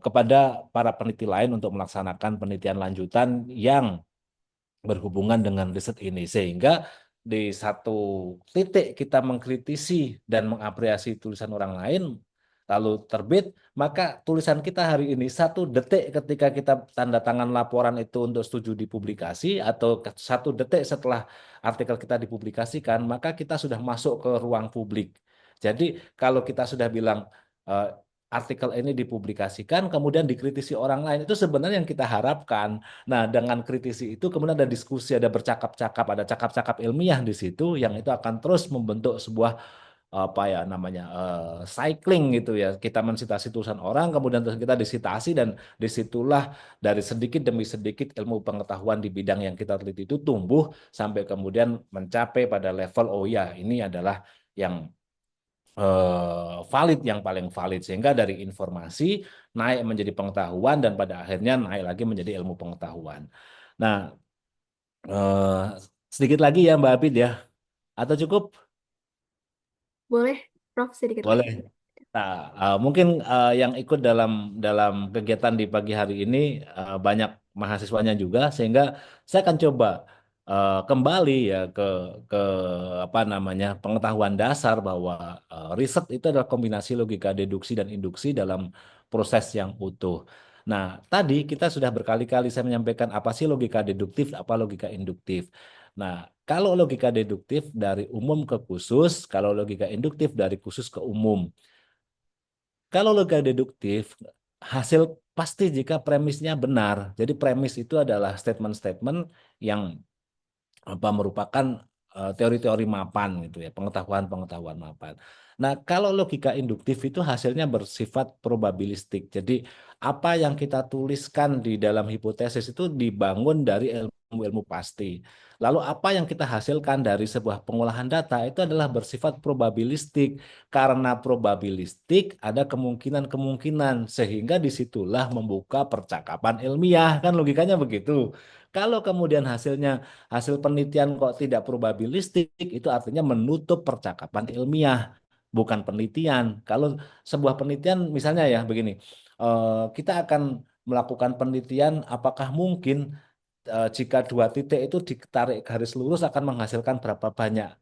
kepada para peneliti lain untuk melaksanakan penelitian lanjutan yang berhubungan dengan riset ini sehingga di satu titik kita mengkritisi dan mengapresiasi tulisan orang lain lalu terbit, maka tulisan kita hari ini 1 detik ketika kita tanda tangan laporan itu untuk setuju dipublikasi atau 1 detik setelah artikel kita dipublikasikan, maka kita sudah masuk ke ruang publik. Jadi kalau kita sudah bilang eh, artikel ini dipublikasikan kemudian dikritisi orang lain, itu sebenarnya yang kita harapkan. Nah, dengan kritisi itu kemudian ada diskusi, ada bercakap-cakap, ada cakap-cakap ilmiah di situ yang itu akan terus membentuk sebuah apa ya namanya cycling gitu ya. Kita mensitasi tulisan orang, kemudian terus kita disitasi dan disitulah dari sedikit demi sedikit ilmu pengetahuan di bidang yang kita teliti itu tumbuh sampai kemudian mencapai pada level oh ya ini adalah yang valid, yang paling valid sehingga dari informasi naik menjadi pengetahuan dan pada akhirnya naik lagi menjadi ilmu pengetahuan. Nah, eh, sedikit lagi ya Mbak Apid ya, atau cukup? Boleh, Prof, sedikit Boleh. lagi. Nah, mungkin yang ikut dalam dalam kegiatan di pagi hari ini banyak mahasiswanya juga, sehingga saya akan coba kembali ya ke apa namanya pengetahuan dasar bahwa riset itu adalah kombinasi logika deduksi dan induksi dalam proses yang utuh. Nah, tadi kita sudah berkali-kali saya menyampaikan apa sih logika deduktif, apa logika induktif. Nah, kalau logika deduktif dari umum ke khusus, kalau logika induktif dari khusus ke umum. Kalau logika deduktif, hasil pasti jika premisnya benar. Jadi premis itu adalah statement-statement yang apa merupakan teori-teori mapan gitu ya, pengetahuan-pengetahuan mapan. Nah, kalau logika induktif itu hasilnya bersifat probabilistik. Jadi apa yang kita tuliskan di dalam hipotesis itu dibangun dari ilmu-ilmu pasti. Lalu apa yang kita hasilkan dari sebuah pengolahan data itu adalah bersifat probabilistik. Karena probabilistik ada kemungkinan-kemungkinan sehingga disitulah membuka percakapan ilmiah. Kan logikanya begitu. Kalau kemudian hasil penelitian kok tidak probabilistik, itu artinya menutup percakapan ilmiah, bukan penelitian. Kalau sebuah penelitian misalnya ya begini, kita akan melakukan penelitian apakah mungkin jika 2 titik itu ditarik garis lurus akan menghasilkan berapa banyak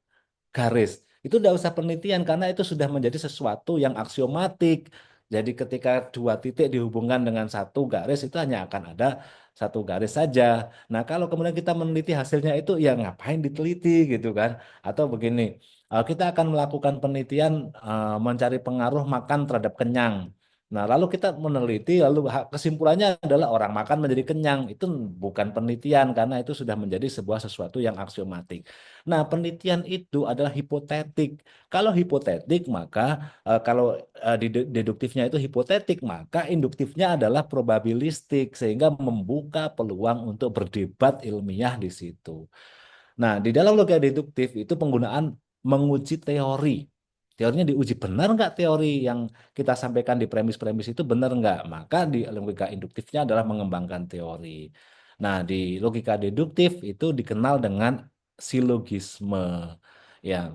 garis. Itu tidak usah penelitian karena itu sudah menjadi sesuatu yang aksiomatik. Jadi ketika 2 titik dihubungkan dengan 1 garis itu hanya akan ada 1 garis saja. Nah kalau kemudian kita meneliti hasilnya itu ya ngapain diteliti gitu kan? Atau begini, kita akan melakukan penelitian mencari pengaruh makan terhadap kenyang. Nah, lalu kita meneliti, lalu kesimpulannya adalah orang makan menjadi kenyang. Itu bukan penelitian karena itu sudah menjadi sebuah sesuatu yang aksiomatik. Nah, penelitian itu adalah hipotetik. Kalau hipotetik, maka kalau deduktifnya itu hipotetik, maka induktifnya adalah probabilistik, sehingga membuka peluang untuk berdebat ilmiah di situ. Nah, di dalam logika deduktif itu penggunaan menguji teori. Teorinya diuji benar nggak teori yang kita sampaikan di premis-premis itu benar nggak? Maka di logika induktifnya adalah mengembangkan teori. Nah, di logika deduktif itu dikenal dengan silogisme. Ya,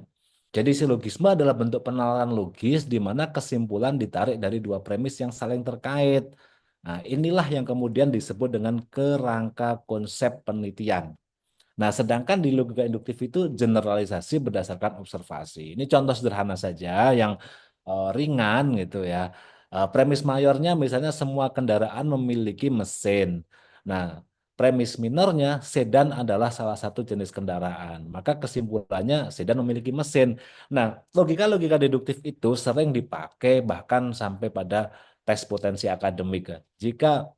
jadi silogisme adalah bentuk penalaran logis di mana kesimpulan ditarik dari 2 premis yang saling terkait. Nah, inilah yang kemudian disebut dengan kerangka konsep penelitian. Nah, sedangkan di logika induktif itu generalisasi berdasarkan observasi. Ini contoh sederhana saja yang ringan gitu ya. Premis mayornya misalnya semua kendaraan memiliki mesin. Nah, premis minornya sedan adalah salah satu jenis kendaraan. Maka kesimpulannya sedan memiliki mesin. Nah, logika-logika deduktif itu sering dipakai bahkan sampai pada tes potensi akademik. Jika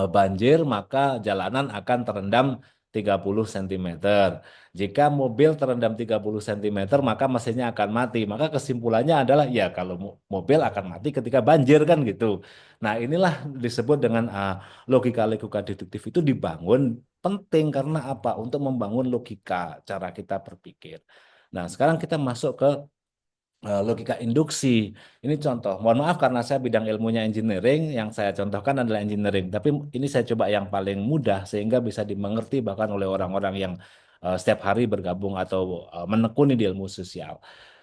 banjir, maka jalanan akan terendam 30 cm. Jika mobil terendam 30 cm, maka mesinnya akan mati. Maka kesimpulannya adalah ya kalau mobil akan mati ketika banjir kan gitu. Nah, inilah disebut dengan logika-logika deduktif itu dibangun penting karena apa? Untuk membangun logika cara kita berpikir. Nah, sekarang kita masuk ke logika induksi. Ini contoh. Mohon maaf karena saya bidang ilmunya engineering, yang saya contohkan adalah engineering. Tapi ini saya coba yang paling mudah sehingga bisa dimengerti bahkan oleh orang-orang yang setiap hari bergabung atau menekuni di ilmu sosial.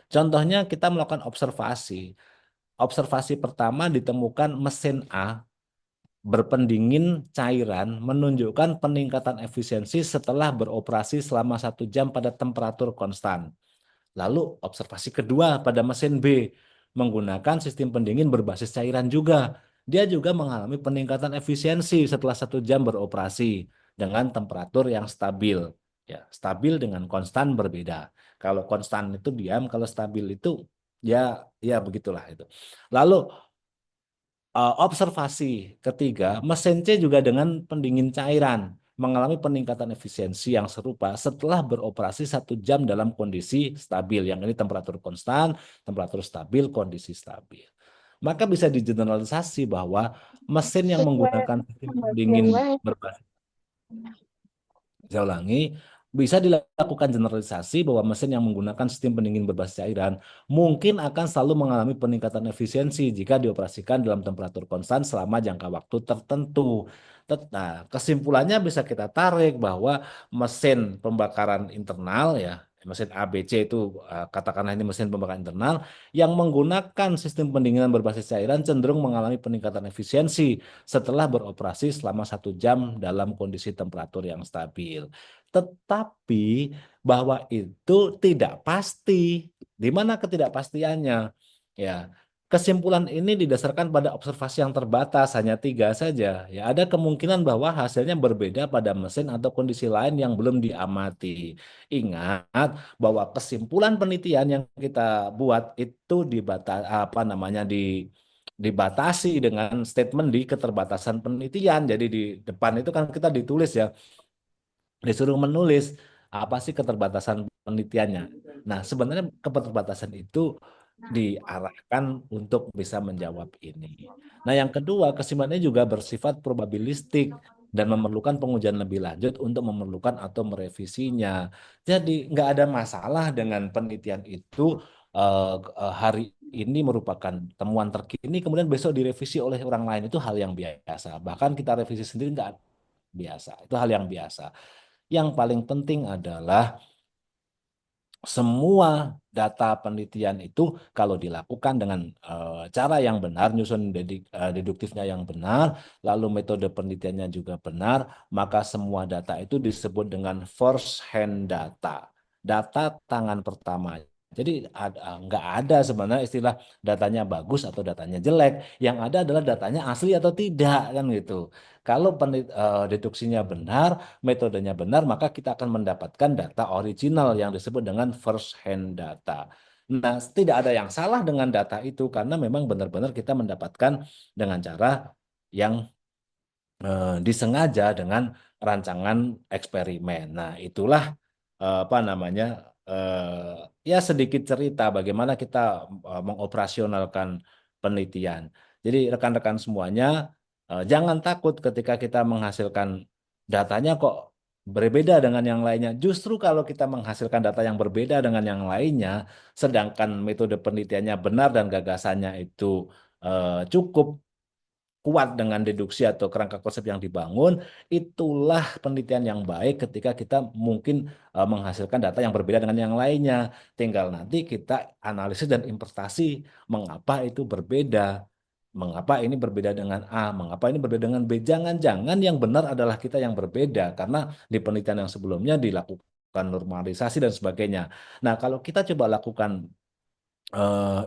Contohnya kita melakukan observasi. Observasi pertama ditemukan mesin A berpendingin cairan menunjukkan peningkatan efisiensi setelah beroperasi selama 1 jam pada temperatur konstan. Lalu observasi kedua pada mesin B menggunakan sistem pendingin berbasis cairan juga. Dia juga mengalami peningkatan efisiensi setelah 1 jam beroperasi dengan temperatur yang stabil. Ya, stabil dengan konstan berbeda. Kalau konstan itu diam, kalau stabil itu ya begitulah itu. Lalu observasi ketiga, mesin C juga dengan pendingin cairan mengalami peningkatan efisiensi yang serupa setelah beroperasi 1 jam dalam kondisi stabil. Yang ini temperatur konstan, temperatur stabil, kondisi stabil. Maka bisa digeneralisasi bahwa mesin yang menggunakan sistem pendingin berbasis, saya ulangi, bisa dilakukan generalisasi bahwa mesin yang menggunakan sistem pendingin berbasis cairan mungkin akan selalu mengalami peningkatan efisiensi jika dioperasikan dalam temperatur konstan selama jangka waktu tertentu. Nah, kesimpulannya bisa kita tarik bahwa mesin pembakaran internal ya, mesin ABC itu katakanlah ini mesin pembakaran internal yang menggunakan sistem pendinginan berbasis cairan cenderung mengalami peningkatan efisiensi setelah beroperasi selama 1 jam dalam kondisi temperatur yang stabil. Tetapi bahwa itu tidak pasti. Di mana ketidakpastiannya? Ya, kesimpulan ini didasarkan pada observasi yang terbatas, hanya 3 saja. Ya, ada kemungkinan bahwa hasilnya berbeda pada mesin atau kondisi lain yang belum diamati. Ingat bahwa kesimpulan penelitian yang kita buat itu dibatasi dengan statement di keterbatasan penelitian. Jadi di depan itu kan kita ditulis ya, disuruh menulis apa sih keterbatasan penelitiannya. Nah, sebenarnya keterbatasan itu diarahkan untuk bisa menjawab ini. Nah, yang kedua, kesimpulannya juga bersifat probabilistik dan memerlukan pengujian lebih lanjut untuk memerlukan atau merevisinya. Jadi, nggak ada masalah dengan penelitian itu hari ini merupakan temuan terkini, kemudian besok direvisi oleh orang lain, itu hal yang biasa. Bahkan kita revisi sendiri nggak biasa, itu hal yang biasa. Yang paling penting adalah semua data penelitian itu kalau dilakukan dengan cara yang benar, nyusun deduktifnya yang benar, lalu metode penelitiannya juga benar, maka semua data itu disebut dengan first hand data, data tangan pertama. Jadi nggak ada sebenarnya istilah datanya bagus atau datanya jelek. Yang ada adalah datanya asli atau tidak kan gitu. Kalau deduksinya benar, metodenya benar, maka kita akan mendapatkan data original yang disebut dengan first hand data. Nah, tidak ada yang salah dengan data itu karena memang benar-benar kita mendapatkan dengan cara yang disengaja dengan rancangan eksperimen. Nah, itulah apa namanya ya sedikit cerita bagaimana kita mengoperasionalkan penelitian. Jadi rekan-rekan semuanya jangan takut ketika kita menghasilkan datanya kok berbeda dengan yang lainnya. Justru kalau kita menghasilkan data yang berbeda dengan yang lainnya, sedangkan metode penelitiannya benar dan gagasannya itu cukup kuat dengan deduksi atau kerangka konsep yang dibangun, itulah penelitian yang baik ketika kita mungkin menghasilkan data yang berbeda dengan yang lainnya. Tinggal nanti kita analisis dan interpretasi mengapa itu berbeda. Mengapa ini berbeda dengan A, mengapa ini berbeda dengan B. Jangan-jangan yang benar adalah kita yang berbeda, karena di penelitian yang sebelumnya dilakukan normalisasi dan sebagainya. Nah, kalau kita coba lakukan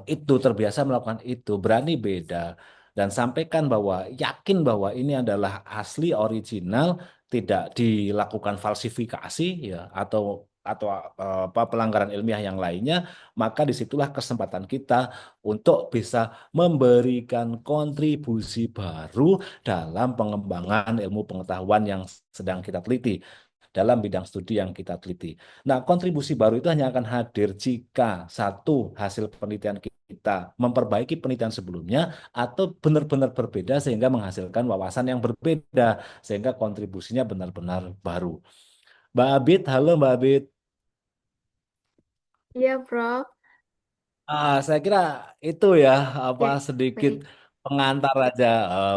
itu, terbiasa melakukan itu, berani beda, dan sampaikan bahwa yakin bahwa ini adalah asli original, tidak dilakukan falsifikasi ya atau apa pelanggaran ilmiah yang lainnya, maka disitulah kesempatan kita untuk bisa memberikan kontribusi baru dalam pengembangan ilmu pengetahuan yang sedang kita teliti, dalam bidang studi yang kita teliti. Nah, kontribusi baru itu hanya akan hadir jika satu, hasil penelitian kita memperbaiki penelitian sebelumnya atau benar-benar berbeda sehingga menghasilkan wawasan yang berbeda sehingga kontribusinya benar-benar baru. Mbak Abid, halo Mbak Abid. Iya, Prof. Saya kira itu ya apa Ya, sedikit baik. pengantar aja.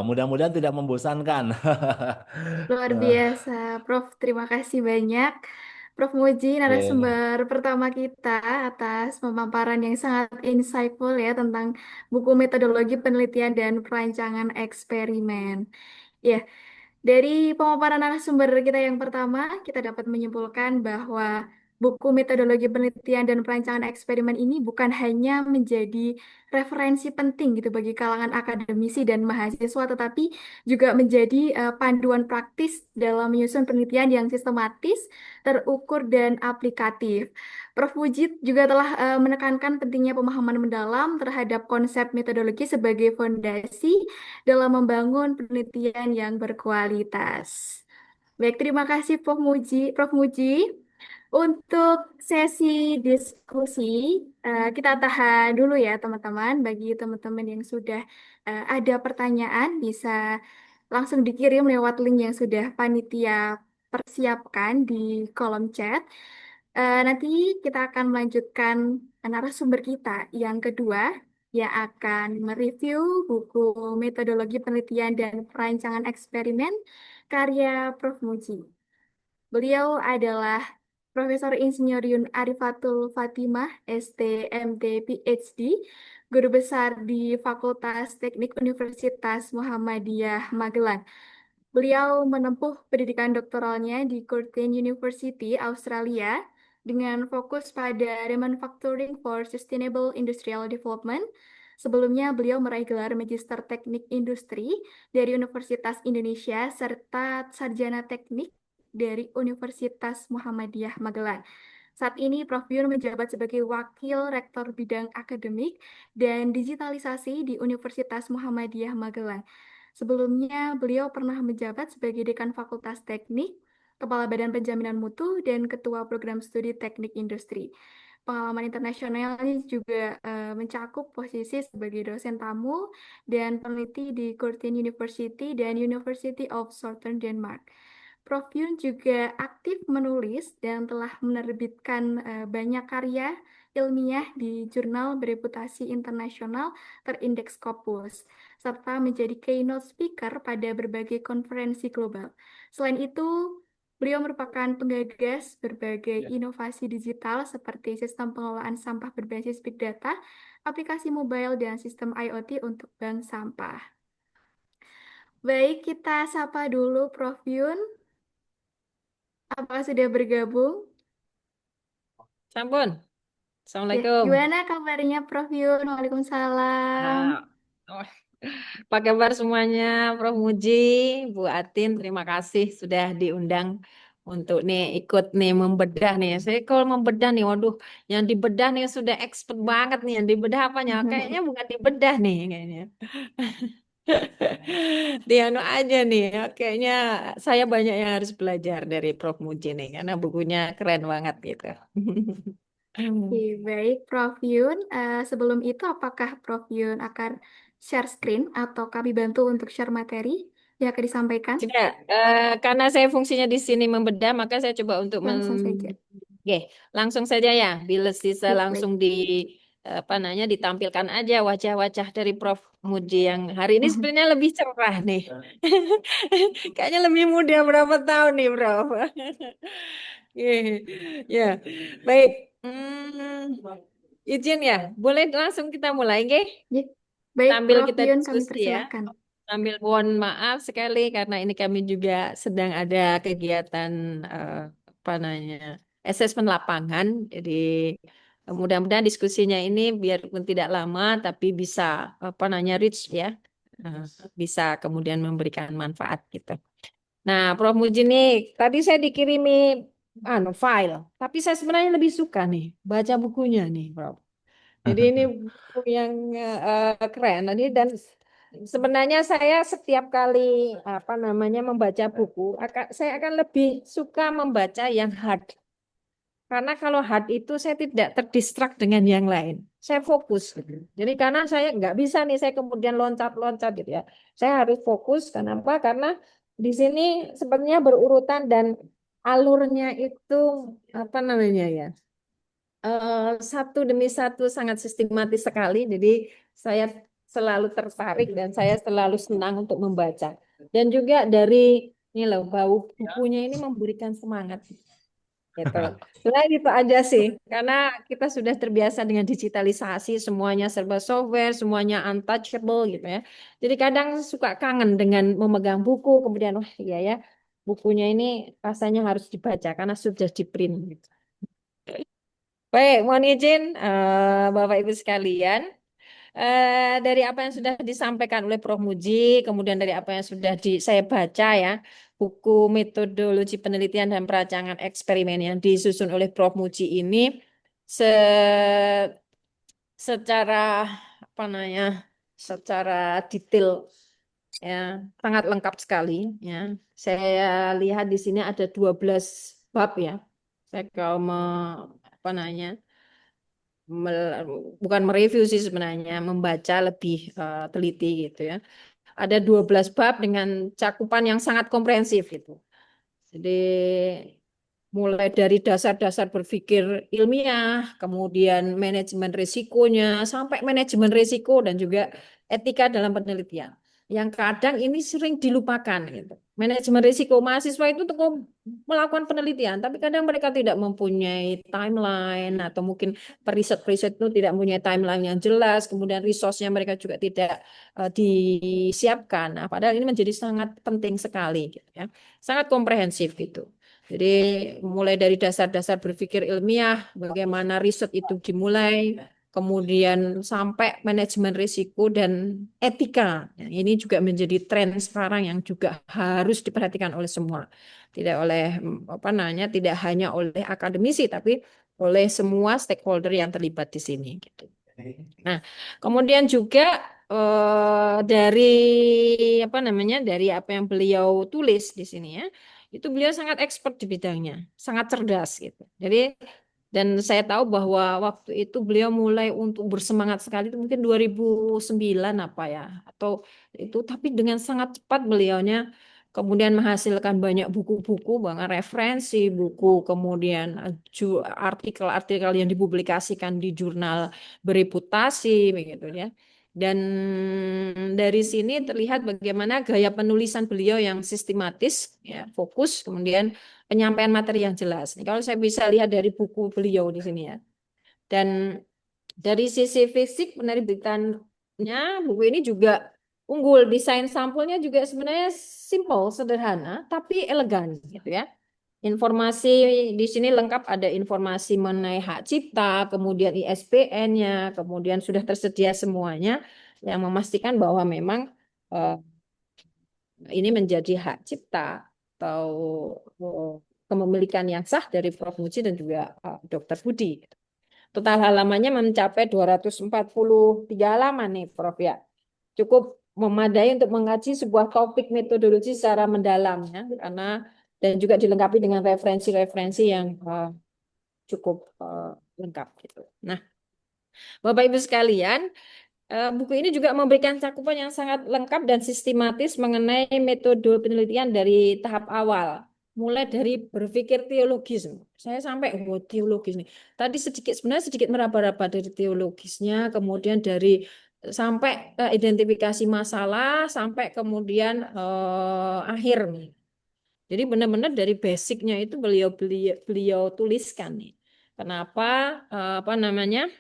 Mudah-mudahan tidak membosankan. Luar Eh, biasa, Prof. Terima kasih banyak. Prof. Muji, Oke. narasumber pertama kita atas pemaparan yang sangat insightful ya tentang buku metodologi penelitian dan perancangan eksperimen. Ya, dari pemaparan narasumber kita yang pertama, kita dapat menyimpulkan bahwa buku metodologi penelitian dan perancangan eksperimen ini bukan hanya menjadi referensi penting gitu bagi kalangan akademisi dan mahasiswa, tetapi juga menjadi panduan praktis dalam menyusun penelitian yang sistematis, terukur, dan aplikatif. Prof. Mujid juga telah menekankan pentingnya pemahaman mendalam terhadap konsep metodologi sebagai fondasi dalam membangun penelitian yang berkualitas. Baik, terima kasih Prof. Muji. Prof. Muji. Untuk sesi diskusi, kita tahan dulu ya teman-teman. Bagi teman-teman yang sudah ada pertanyaan, bisa langsung dikirim lewat link yang sudah panitia persiapkan di kolom chat. Nanti kita akan melanjutkan narasumber kita yang kedua, yang akan mereview buku metodologi penelitian dan perancangan eksperimen karya Prof. Muji. Beliau adalah Profesor Insinyur Yun Arifatul Fatimah, STMT PhD, Guru Besar di Fakultas Teknik Universitas Muhammadiyah Magelang. Beliau menempuh pendidikan doktoralnya di Curtin University, Australia, dengan fokus pada Remanufacturing for Sustainable Industrial Development. Sebelumnya, beliau meraih gelar Magister Teknik Industri dari Universitas Indonesia serta Sarjana Teknik dari Universitas Muhammadiyah Magelang. Saat ini, Prof. Yun menjabat sebagai Wakil Rektor Bidang Akademik dan Digitalisasi di Universitas Muhammadiyah Magelang. Sebelumnya, beliau pernah menjabat sebagai Dekan Fakultas Teknik, Kepala Badan Penjaminan Mutu, dan Ketua Program Studi Teknik Industri. Pengalaman internasional ini juga mencakup posisi sebagai dosen tamu dan peneliti di Curtin University dan University of Southern Denmark. Prof. Yun juga aktif menulis dan telah menerbitkan banyak karya ilmiah di jurnal bereputasi internasional terindeks Scopus, serta menjadi keynote speaker pada berbagai konferensi global. Selain itu, beliau merupakan penggagas berbagai inovasi digital seperti sistem pengelolaan sampah berbasis big data, aplikasi mobile, dan sistem IoT untuk bank sampah. Baik, kita sapa dulu Prof. Yun. Apakah sudah bergabung? Sampun. Ya, Assalamualaikum. gimana kabarnya Prof. Yun? Waalaikumsalam. Oh, apa kabar semuanya, Prof. Muji, Bu Atin, terima kasih sudah diundang untuk nih ikut nih membedah nih. Saya kalau membedah nih, waduh, yang dibedah nih sudah expert banget nih. Yang dibedah apanya? Kayaknya bukan dibedah nih, kayaknya. Dianu aja nih, ya. Kayaknya saya banyak yang harus belajar dari Prof. Muji nih, karena bukunya keren banget gitu. Oke, baik Prof. Yun. Sebelum itu, apakah Prof. Yun akan share screen atau kami bantu untuk share materi yang akan disampaikan? Sudah, karena saya fungsinya di sini membedah, maka saya coba untuk Langsung saja. Oke, langsung saja ya. Bila bisa Ya, langsung baik. di apa namanya ditampilkan aja wajah-wajah dari Prof. Muji yang hari ini sebenarnya lebih cerah nih. Kayaknya lebih muda berapa tahun nih, Prof. Ya, baik. Izin ya, boleh langsung kita mulai, nggih? Ya, baik Sambil Prof. kita Yun, kami diskusi ya. persilahkan. Sambil mohon maaf sekali karena ini kami juga sedang ada kegiatan apa namanya asesmen lapangan. Jadi mudah-mudahan diskusinya ini biarpun tidak lama tapi bisa apa namanya reach ya, Eh, bisa kemudian memberikan manfaat gitu. Nah, Prof. Muji nih, tadi saya dikirimi file, tapi saya sebenarnya lebih suka nih baca bukunya nih, Prof. Jadi ini buku yang keren. Ini dan sebenarnya saya setiap kali apa namanya membaca buku, saya akan lebih suka membaca yang hard. Karena kalau hard itu saya tidak terdistrak dengan yang lain. Saya fokus. Jadi karena saya nggak bisa nih saya kemudian loncat-loncat gitu ya. Saya harus fokus. Kenapa? Karena di sini sebenarnya berurutan dan alurnya itu apa namanya ya? satu demi satu sangat sistematis sekali. Jadi saya selalu tertarik dan saya selalu senang untuk membaca. Dan juga dari ini loh, bau bukunya ini memberikan semangat gitu. Selain itu aja sih, karena kita sudah terbiasa dengan digitalisasi, semuanya serba software, semuanya untouchable gitu ya. Jadi kadang suka kangen dengan memegang buku, kemudian wah iya ya, bukunya ini rasanya harus dibaca karena sudah di print gitu. Baik, mohon izin Bapak Ibu sekalian, dari apa yang sudah disampaikan oleh Prof. Muji, kemudian dari apa yang sudah saya baca ya, buku metodologi penelitian dan perancangan eksperimen yang disusun oleh Prof. Muji ini se- secara apa namanya, secara detail ya, sangat lengkap sekali ya. Saya lihat di sini ada 12 bab ya. Saya kalau apa namanya, bukan mereview sih sebenarnya, membaca lebih teliti gitu ya. Ada 12 bab dengan cakupan yang sangat komprehensif gitu. Jadi mulai dari dasar-dasar berpikir ilmiah, kemudian manajemen risikonya, sampai manajemen risiko dan juga etika dalam penelitian. Yang kadang ini sering dilupakan gitu. Manajemen risiko mahasiswa itu untuk melakukan penelitian, tapi kadang mereka tidak mempunyai timeline atau mungkin periset-periset itu tidak mempunyai timeline yang jelas, kemudian resource-nya mereka juga tidak disiapkan. Nah, padahal ini menjadi sangat penting sekali gitu ya. Sangat komprehensif gitu. Jadi mulai dari dasar-dasar berpikir ilmiah, bagaimana riset itu dimulai, kemudian sampai manajemen risiko dan etika. Nah, ini juga menjadi tren sekarang yang juga harus diperhatikan oleh semua. Tidak oleh apa namanya, tidak hanya oleh akademisi, tapi oleh semua stakeholder yang terlibat di sini. Gitu. Nah, kemudian juga dari apa namanya, dari apa yang beliau tulis di sini ya, itu beliau sangat expert di bidangnya, sangat cerdas gitu. Jadi dan saya tahu bahwa waktu itu beliau mulai untuk bersemangat sekali itu mungkin 2009 apa ya, atau itu, tapi dengan sangat cepat beliaunya kemudian menghasilkan banyak buku-buku, banyak referensi buku, kemudian artikel-artikel yang dipublikasikan di jurnal bereputasi begitu ya. Dan dari sini terlihat bagaimana gaya penulisan beliau yang sistematis, ya, fokus, kemudian penyampaian materi yang jelas. Nih, kalau saya bisa lihat dari buku beliau di sini ya. Dan dari sisi fisik penerbitannya, buku ini juga unggul. Desain sampulnya juga sebenarnya simple, sederhana, tapi elegan gitu ya. Informasi di sini lengkap, ada informasi mengenai hak cipta, kemudian ISBN-nya, kemudian sudah tersedia semuanya yang memastikan bahwa memang ini menjadi hak cipta atau kepemilikan yang sah dari Prof. Muji dan juga Dr. Budi. Total halamannya mencapai 243 halaman nih, Prof. Ya. Cukup memadai untuk mengaji sebuah topik metodologi secara mendalam ya, karena dan juga dilengkapi dengan referensi-referensi yang cukup lengkap gitu. Nah, Bapak Ibu sekalian, buku ini juga memberikan cakupan yang sangat lengkap dan sistematis mengenai metode penelitian dari tahap awal. Mulai dari berpikir teologis. Saya sampai teologis nih. Tadi sebenarnya sedikit meraba-raba dari teologisnya, kemudian dari sampai identifikasi masalah, sampai kemudian akhir nih. Jadi benar-benar dari basicnya itu beliau tuliskan nih. Kenapa apa namanya?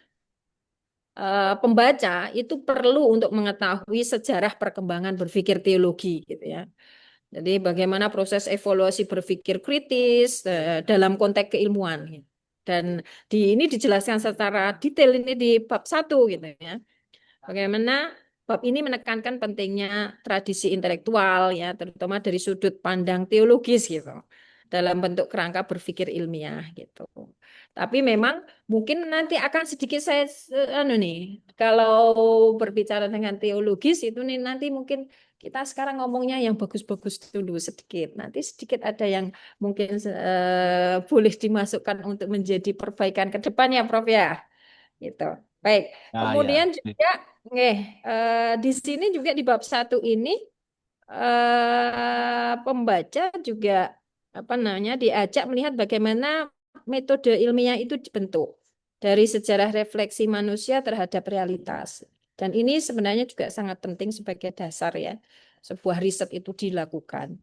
Pembaca itu perlu untuk mengetahui sejarah perkembangan berpikir teologi gitu ya. Jadi bagaimana proses evaluasi berpikir kritis dalam konteks keilmuan. Dan ini dijelaskan secara detail ini di bab 1 gitu ya. Bagaimana bab ini menekankan pentingnya tradisi intelektual ya, terutama dari sudut pandang teologis gitu, dalam bentuk kerangka berpikir ilmiah gitu. Tapi memang mungkin nanti akan sedikit saya kalau berbicara dengan teologis itu nih nanti mungkin kita sekarang ngomongnya yang bagus-bagus dulu sedikit. Nanti sedikit ada yang mungkin boleh dimasukkan untuk menjadi perbaikan ke depannya, Prof ya. Gitu. Baik. Nah, Kemudian ya. juga di sini juga di bab 1 ini pembaca juga apa namanya diajak melihat bagaimana metode ilmiah itu dibentuk. dari sejarah refleksi manusia terhadap realitas. Dan ini sebenarnya juga sangat penting sebagai dasar ya, sebuah riset itu dilakukan.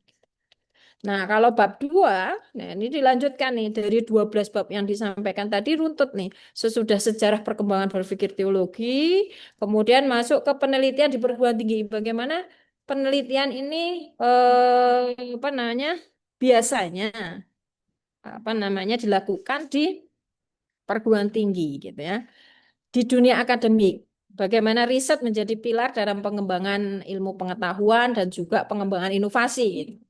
Nah, kalau bab 2, nah ini dilanjutkan nih dari 12 bab yang disampaikan tadi runtut nih. Sesudah sejarah perkembangan berpikir teologi, kemudian masuk ke penelitian di perguruan tinggi. Bagaimana penelitian ini biasanya dilakukan di perguruan tinggi gitu ya. Di dunia akademik. Bagaimana riset menjadi pilar dalam pengembangan ilmu pengetahuan dan juga pengembangan inovasi gitu.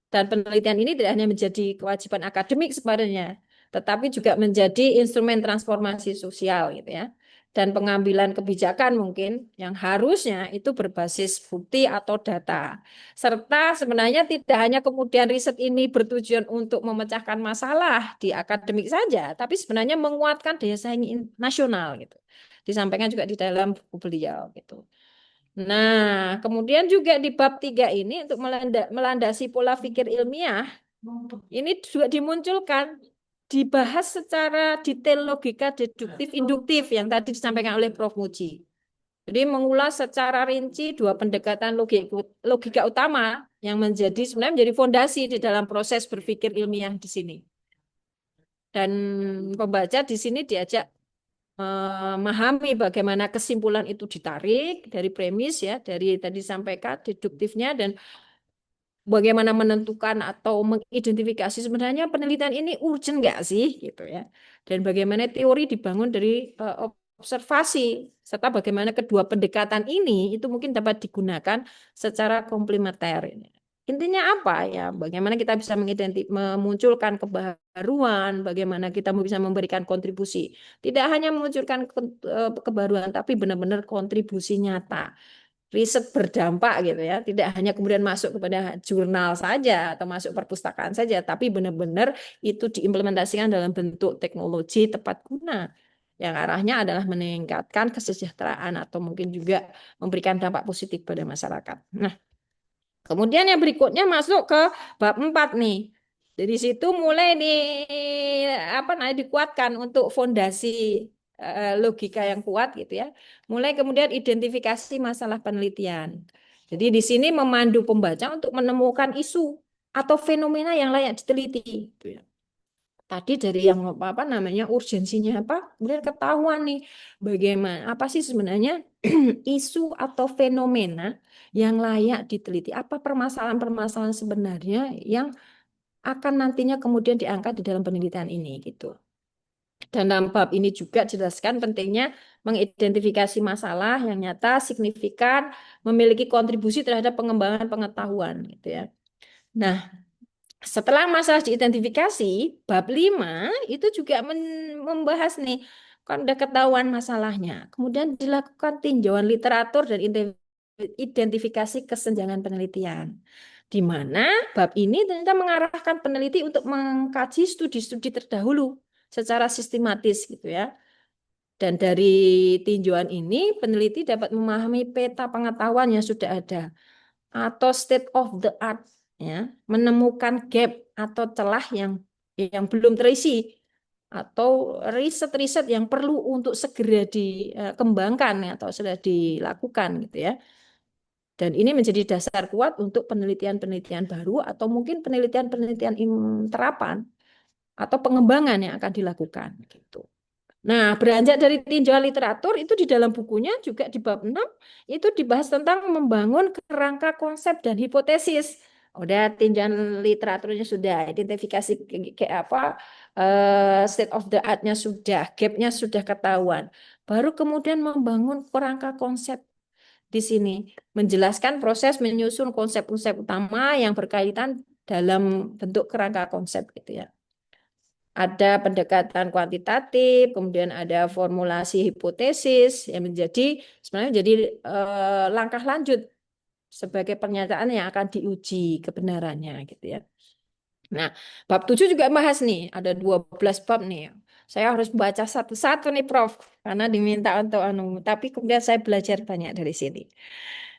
Dan penelitian ini tidak hanya menjadi kewajiban akademik sebenarnya, tetapi juga menjadi instrumen transformasi sosial gitu ya. Dan pengambilan kebijakan mungkin yang harusnya itu berbasis bukti atau data. Serta sebenarnya tidak hanya kemudian riset ini bertujuan untuk memecahkan masalah di akademik saja, tapi sebenarnya menguatkan daya saing nasional gitu. Disampaikan juga di dalam buku beliau gitu. Nah, kemudian juga di bab 3 ini untuk melandasi pola pikir ilmiah, ini juga dimunculkan, dibahas secara detail logika deduktif induktif yang tadi disampaikan oleh Prof. Muji. Jadi mengulas secara rinci 2 pendekatan logika utama yang sebenarnya menjadi fondasi di dalam proses berpikir ilmiah di sini. Dan pembaca di sini diajak memahami bagaimana kesimpulan itu ditarik dari premis ya, dari tadi sampaikan deduktifnya, dan bagaimana menentukan atau mengidentifikasi sebenarnya penelitian ini urgent nggak sih gitu ya, dan bagaimana teori dibangun dari observasi, serta bagaimana kedua pendekatan ini itu mungkin dapat digunakan secara komplementer. Intinya apa ya? Bagaimana kita bisa memunculkan kebaruan, bagaimana kita bisa memberikan kontribusi. Tidak hanya memunculkan kebaruan, tapi benar-benar kontribusi nyata. Riset berdampak gitu ya. Tidak hanya kemudian masuk kepada jurnal saja atau masuk perpustakaan saja, tapi benar-benar itu diimplementasikan dalam bentuk teknologi tepat guna. Yang arahnya adalah meningkatkan kesejahteraan atau mungkin juga memberikan dampak positif pada masyarakat. Nah, kemudian yang berikutnya masuk ke bab 4 nih. Dari situ mulai dikuatkan untuk fondasi logika yang kuat gitu ya. Mulai kemudian identifikasi masalah penelitian. Jadi di sini memandu pembaca untuk menemukan isu atau fenomena yang layak diteliti gitu ya. Tadi dari yang urgensinya apa, kemudian ketahuan nih bagaimana apa sih sebenarnya isu atau fenomena yang layak diteliti, apa permasalahan-permasalahan sebenarnya yang akan nantinya kemudian diangkat di dalam penelitian ini gitu. Dan dalam bab ini juga jelaskan pentingnya mengidentifikasi masalah yang nyata, signifikan, memiliki kontribusi terhadap pengembangan pengetahuan gitu ya. Nah, setelah masalah diidentifikasi, bab 5 itu juga membahas nih, kan udah ketahuan masalahnya. Kemudian dilakukan tinjauan literatur dan identifikasi kesenjangan penelitian. Di mana bab ini ternyata mengarahkan peneliti untuk mengkaji studi-studi terdahulu secara sistematis gitu ya. Dan dari tinjauan ini peneliti dapat memahami peta pengetahuan yang sudah ada atau state of the art ya, menemukan gap atau celah yang belum terisi atau riset-riset yang perlu untuk segera dikembangkan atau sudah dilakukan gitu ya. Dan ini menjadi dasar kuat untuk penelitian-penelitian baru atau mungkin penelitian-penelitian terapan atau pengembangan yang akan dilakukan gitu. Nah, beranjak dari tinjauan literatur itu di dalam bukunya juga di bab 6 itu dibahas tentang membangun kerangka konsep dan hipotesis. Udah tinjauan literaturnya sudah, identifikasi state of the art-nya sudah, gap-nya sudah ketahuan. Baru kemudian membangun kerangka konsep di sini, menjelaskan proses menyusun konsep-konsep utama yang berkaitan dalam bentuk kerangka konsep gitu ya. Ada pendekatan kuantitatif, kemudian ada formulasi hipotesis yang sebenarnya menjadi langkah lanjut sebagai pernyataan yang akan diuji kebenarannya gitu ya. Nah, bab 7 juga bahas nih, ada 12 bab nih. Saya harus baca satu-satu nih Prof, karena diminta untuk tapi kemudian saya belajar banyak dari sini.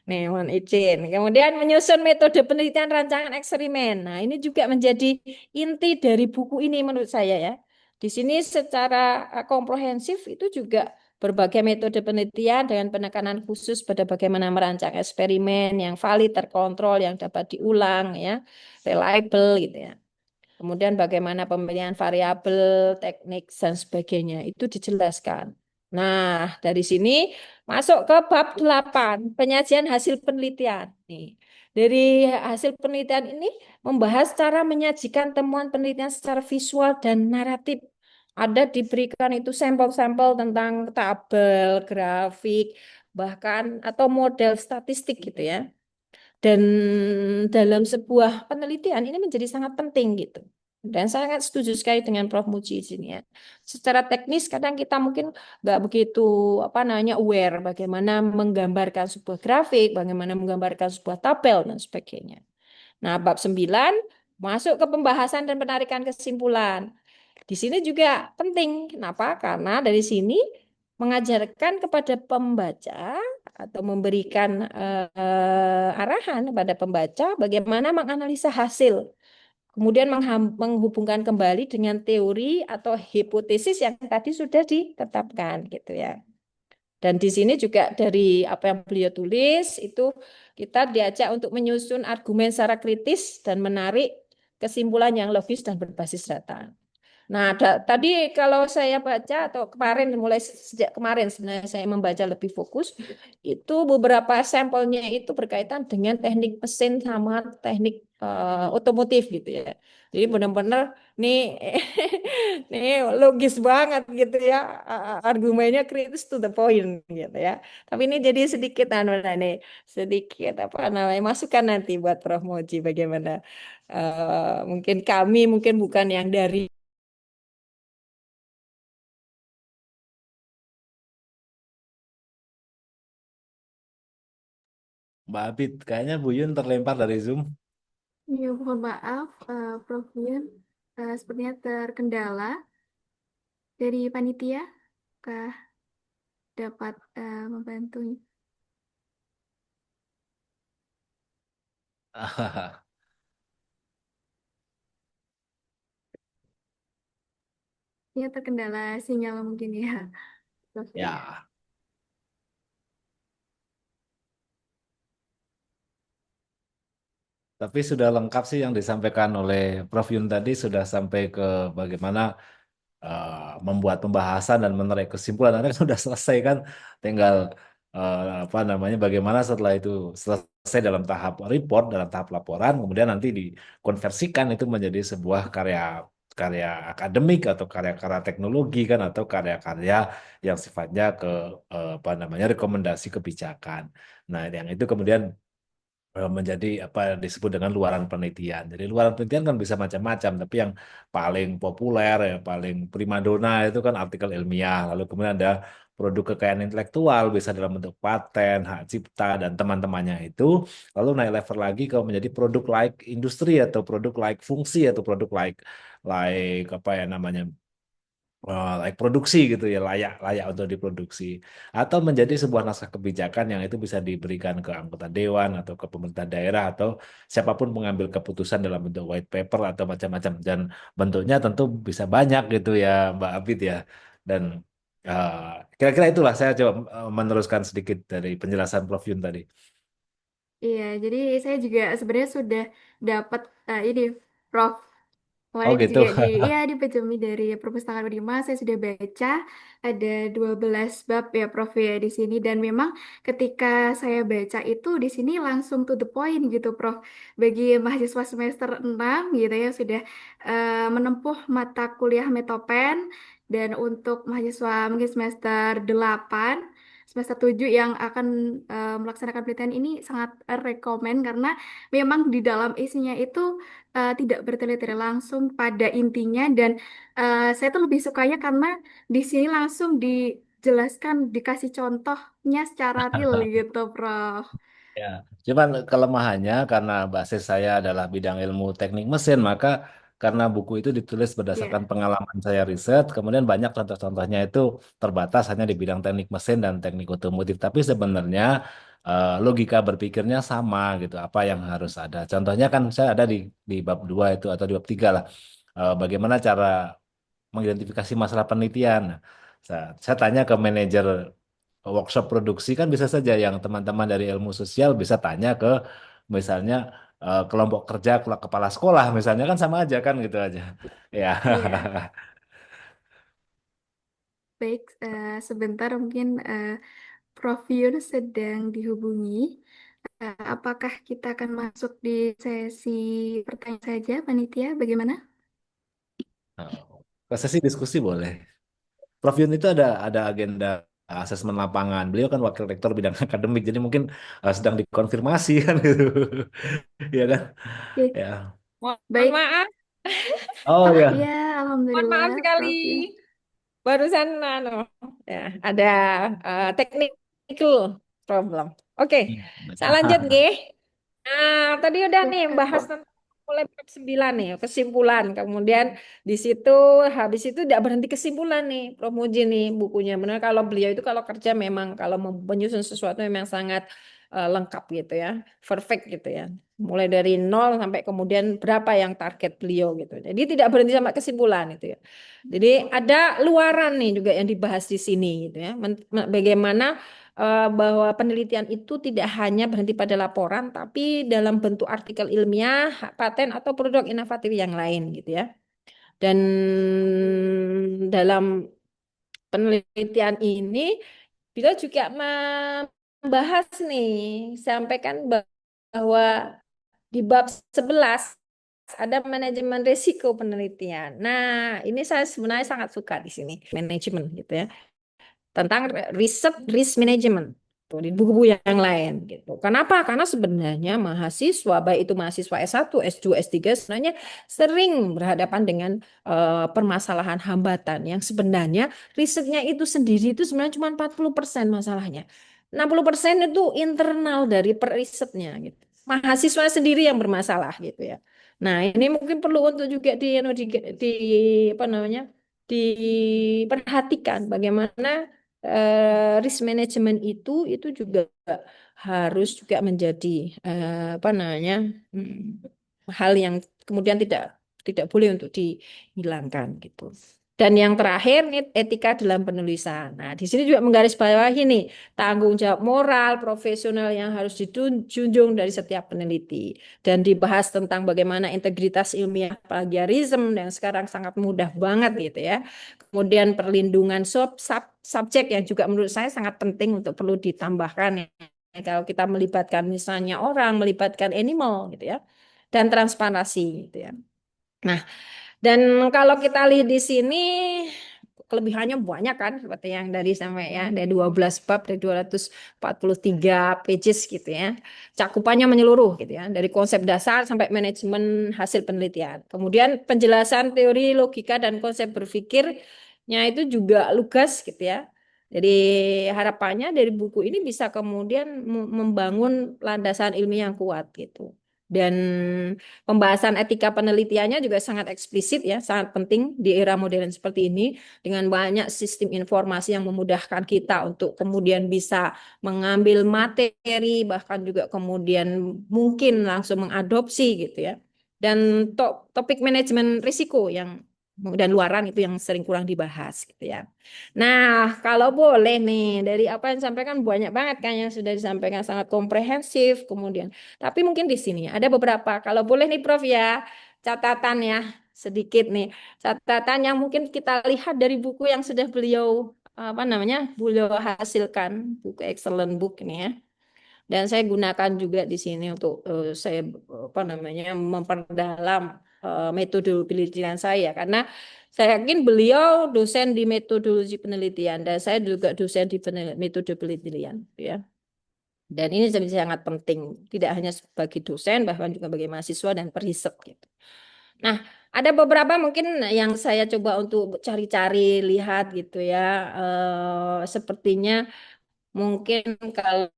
Nih, mohon izin. Kemudian menyusun metode penelitian rancangan eksperimen. Nah, ini juga menjadi inti dari buku ini menurut saya ya. Di sini secara komprehensif itu juga berbagai metode penelitian dengan penekanan khusus pada bagaimana merancang eksperimen yang valid, terkontrol, yang dapat diulang, ya, reliable gitu ya. Kemudian bagaimana pemilihan variabel, teknik, dan sebagainya itu dijelaskan. Nah, dari sini masuk ke bab 8, penyajian hasil penelitian. Nih, dari hasil penelitian ini membahas cara menyajikan temuan penelitian secara visual dan naratif. Ada diberikan itu sampel-sampel tentang tabel, grafik, bahkan atau model statistik gitu ya. Dan dalam sebuah penelitian ini menjadi sangat penting gitu. Dan saya sangat setuju sekali dengan Prof. Muji di sini ya. Secara teknis kadang kita mungkin nggak begitu aware bagaimana menggambarkan sebuah grafik, bagaimana menggambarkan sebuah tabel dan sebagainya. Nah, bab 9 masuk ke pembahasan dan penarikan kesimpulan. Di sini juga penting. Kenapa? Karena dari sini mengajarkan kepada pembaca atau memberikan arahan kepada pembaca bagaimana menganalisa hasil. Kemudian menghubungkan kembali dengan teori atau hipotesis yang tadi sudah ditetapkan gitu ya. Dan di sini juga dari apa yang beliau tulis itu kita diajak untuk menyusun argumen secara kritis dan menarik kesimpulan yang logis dan berbasis data. Nah, tadi kalau saya baca atau kemarin mulai sejak kemarin sebenarnya saya membaca lebih fokus itu beberapa sampelnya itu berkaitan dengan teknik mesin sama teknik otomotif gitu ya. Jadi benar-benar nih nih logis banget gitu ya, argumennya kritis to the point gitu ya. Tapi ini jadi sedikit nih sedikit apa namanya masukan nanti buat Prof. Moji bagaimana mungkin kami mungkin bukan yang dari Mbak Abid, kayaknya Bu Yun terlempar dari Zoom. Ya, mohon maaf, Prof. Yun, sepertinya terkendala dari panitia, kah dapat membantu? Ya, terkendala sinyal mungkin ya, Prof. Yun. Ya, tapi sudah lengkap sih yang disampaikan oleh Prof. Yun tadi, sudah sampai ke bagaimana membuat pembahasan dan menarik kesimpulan. Nanti kan sudah selesai kan, tinggal apa namanya bagaimana setelah itu selesai dalam tahap report, dalam tahap laporan, kemudian nanti dikonversikan itu menjadi sebuah karya karya akademik atau karya-karya teknologi kan, atau karya-karya yang sifatnya ke apa namanya rekomendasi kebijakan. Nah, yang itu kemudian menjadi apa yang disebut dengan luaran penelitian. Jadi luaran penelitian kan bisa macam-macam, tapi yang paling populer, yang paling primadona itu kan artikel ilmiah. Lalu kemudian ada produk kekayaan intelektual, bisa dalam bentuk paten, hak cipta, dan teman-temannya itu. Lalu naik level lagi kalau menjadi produk like industri atau produk like fungsi atau produk like apa ya namanya like produksi gitu ya, layak layak untuk diproduksi, atau menjadi sebuah naskah kebijakan yang itu bisa diberikan ke anggota dewan atau ke pemerintah daerah atau siapapun mengambil keputusan dalam bentuk white paper atau macam-macam, dan bentuknya tentu bisa banyak gitu ya Mbak Abid ya. Dan eh, kira-kira itulah saya coba meneruskan sedikit dari penjelasan Prof Yun tadi. Iya, jadi saya juga sebenarnya sudah dapat ini, Prof. Oh Kemarin gitu. juga di Pejami dari Perpustakaan Unima saya sudah baca ada 12 bab ya Prof ya di sini, dan memang ketika saya baca itu di sini langsung to the point gitu Prof. Bagi mahasiswa semester 6 gitu ya sudah menempuh mata kuliah Metopen, dan untuk mahasiswa mungkin semester 8 semester 7 yang akan melaksanakan penelitian ini sangat rekomen karena memang di dalam isinya itu tidak bertele-tele langsung pada intinya, dan saya tuh lebih sukanya karena di sini langsung dijelaskan dikasih contohnya secara real gitu Prof. Ya, cuman kelemahannya karena basis saya adalah bidang ilmu teknik mesin, maka karena buku itu ditulis berdasarkan Ya, pengalaman saya riset, kemudian banyak contoh-contohnya itu terbatas hanya di bidang teknik mesin dan teknik otomotif. Tapi sebenarnya logika berpikirnya sama gitu, apa yang harus ada. Contohnya kan saya ada di bab 2 itu atau di bab 3 lah. Bagaimana cara mengidentifikasi masalah penelitian. Nah, saya tanya ke manajer workshop produksi kan bisa saja yang teman-teman dari ilmu sosial bisa tanya ke misalnya kelompok kerja kepala sekolah misalnya kan sama aja kan gitu aja. Ya. Iya, baik. Sebentar mungkin Prof. Yun sedang dihubungi. Apakah kita akan masuk di sesi pertanyaan saja, panitia? Bagaimana? Ke sesi diskusi boleh. Prof Yun itu ada agenda asesmen lapangan. Beliau kan wakil rektor bidang akademik, jadi mungkin sedang dikonfirmasi kan gitu. Ya kan? Oke, Ya. Mohon baik. maaf, Oh Ya, ya. mohon maaf Alhamdulillah, sekali. Prof. Yun. Barusan ya, ada technical problem. Oke, saya lanjut nggih. Nah, tadi udah nih bahas tentang mulai bab 9 nih, kesimpulan. Kemudian di situ habis itu tidak berhenti kesimpulan nih, Prof. Muji nih bukunya. Benar kalau beliau itu kalau kerja memang kalau menyusun sesuatu memang sangat lengkap gitu ya, perfect gitu ya. Mulai dari nol sampai kemudian berapa yang target beliau gitu. Jadi tidak berhenti sampai kesimpulan itu ya. Jadi ada luaran nih juga yang dibahas di sini gitu ya. Bagaimana bahwa penelitian itu tidak hanya berhenti pada laporan, tapi dalam bentuk artikel ilmiah, paten atau produk inovatif yang lain gitu ya. Dan dalam penelitian ini beliau juga membahas nih, sampaikan bahwa di bab 11 ada manajemen risiko penelitian. Nah, ini saya sebenarnya sangat suka di sini, manajemen gitu ya, tentang riset risk management tuh di buku-buku yang lain gitu. Kenapa? Karena sebenarnya mahasiswa baik itu mahasiswa S1, S2, S3 sebenarnya sering berhadapan dengan permasalahan hambatan yang sebenarnya risetnya itu sendiri itu sebenarnya cuma 40% masalahnya. 60% itu internal dari perisetnya gitu. Mahasiswa sendiri yang bermasalah gitu ya. Nah, ini mungkin perlu untuk juga di apa namanya? Diperhatikan bagaimana risk management itu juga harus juga menjadi apa namanya hal yang kemudian tidak boleh untuk dihilangkan gitu. Dan yang terakhir nih etika dalam penulisan. Nah, di sini juga menggarisbawahi nih tanggung jawab moral profesional yang harus dijunjung dari setiap peneliti dan dibahas tentang bagaimana integritas ilmiah plagiarisme yang sekarang sangat mudah banget gitu ya. Kemudian perlindungan subjek yang juga menurut saya sangat penting untuk perlu ditambahkan ya. Kalau kita melibatkan misalnya orang, melibatkan animal gitu ya. Dan transparansi gitu ya. Nah, dan kalau kita lihat di sini kelebihannya banyak kan seperti yang dari sampai ya dari 12 bab dari 243 pages gitu ya. Cakupannya menyeluruh gitu ya dari konsep dasar sampai manajemen hasil penelitian. Kemudian penjelasan teori logika dan konsep berpikirnya itu juga lugas gitu ya. Jadi harapannya dari buku ini bisa kemudian membangun landasan ilmiah yang kuat gitu. Dan pembahasan etika penelitiannya juga sangat eksplisit ya, sangat penting di era modern seperti ini dengan banyak sistem informasi yang memudahkan kita untuk kemudian bisa mengambil materi bahkan juga kemudian mungkin langsung mengadopsi gitu ya. Dan topik manajemen risiko yang dan luaran itu yang sering kurang dibahas gitu ya. Nah, kalau boleh nih dari apa yang disampaikan banyak banget kan yang sudah disampaikan sangat komprehensif kemudian tapi mungkin di sini ada beberapa, kalau boleh nih Prof ya, catatan ya, sedikit nih. Catatan yang mungkin kita lihat dari buku yang sudah beliau apa namanya? Beliau hasilkan, buku excellent book ini ya. Dan saya gunakan juga di sini untuk saya apa namanya? Memperdalam metode penelitian saya karena saya yakin beliau dosen di metodologi penelitian dan saya juga dosen di metode penelitian ya. Dan ini sangat penting, tidak hanya sebagai dosen, bahkan juga bagi mahasiswa dan periset gitu. Nah, ada beberapa mungkin yang saya coba untuk cari-cari lihat gitu ya. Sepertinya mungkin kalau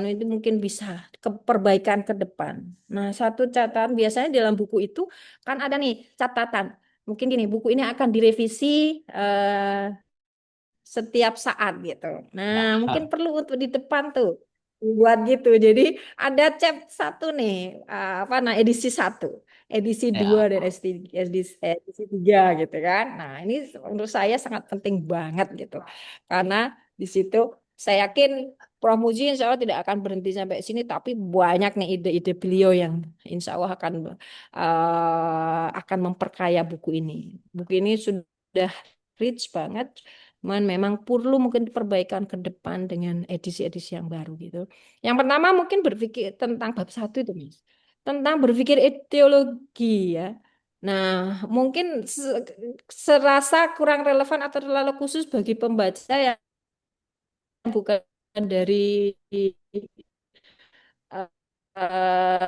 itu mungkin bisa perbaikan ke depan. Nah, satu catatan biasanya dalam buku itu kan ada nih catatan. Mungkin gini, buku ini akan direvisi setiap saat gitu. Nah, mungkin perlu untuk di depan tuh buat gitu. Jadi ada chap satu nih, apa nah edisi satu, edisi dua Ya. dan edisi tiga gitu kan. Nah ini menurut saya sangat penting banget gitu, karena di situ saya yakin Prof Muji insya Allah tidak akan berhenti sampai sini, tapi banyak nih ide-ide beliau yang insya Allah akan memperkaya buku ini. Buku ini sudah rich banget. Cuman memang perlu mungkin perbaikan ke depan dengan edisi-edisi yang baru gitu. Yang pertama mungkin berpikir tentang bab satu itu, Mas. Tentang berpikir ideologi ya. Nah, mungkin serasa kurang relevan atau terlalu khusus bagi pembaca yang bukan dari eh,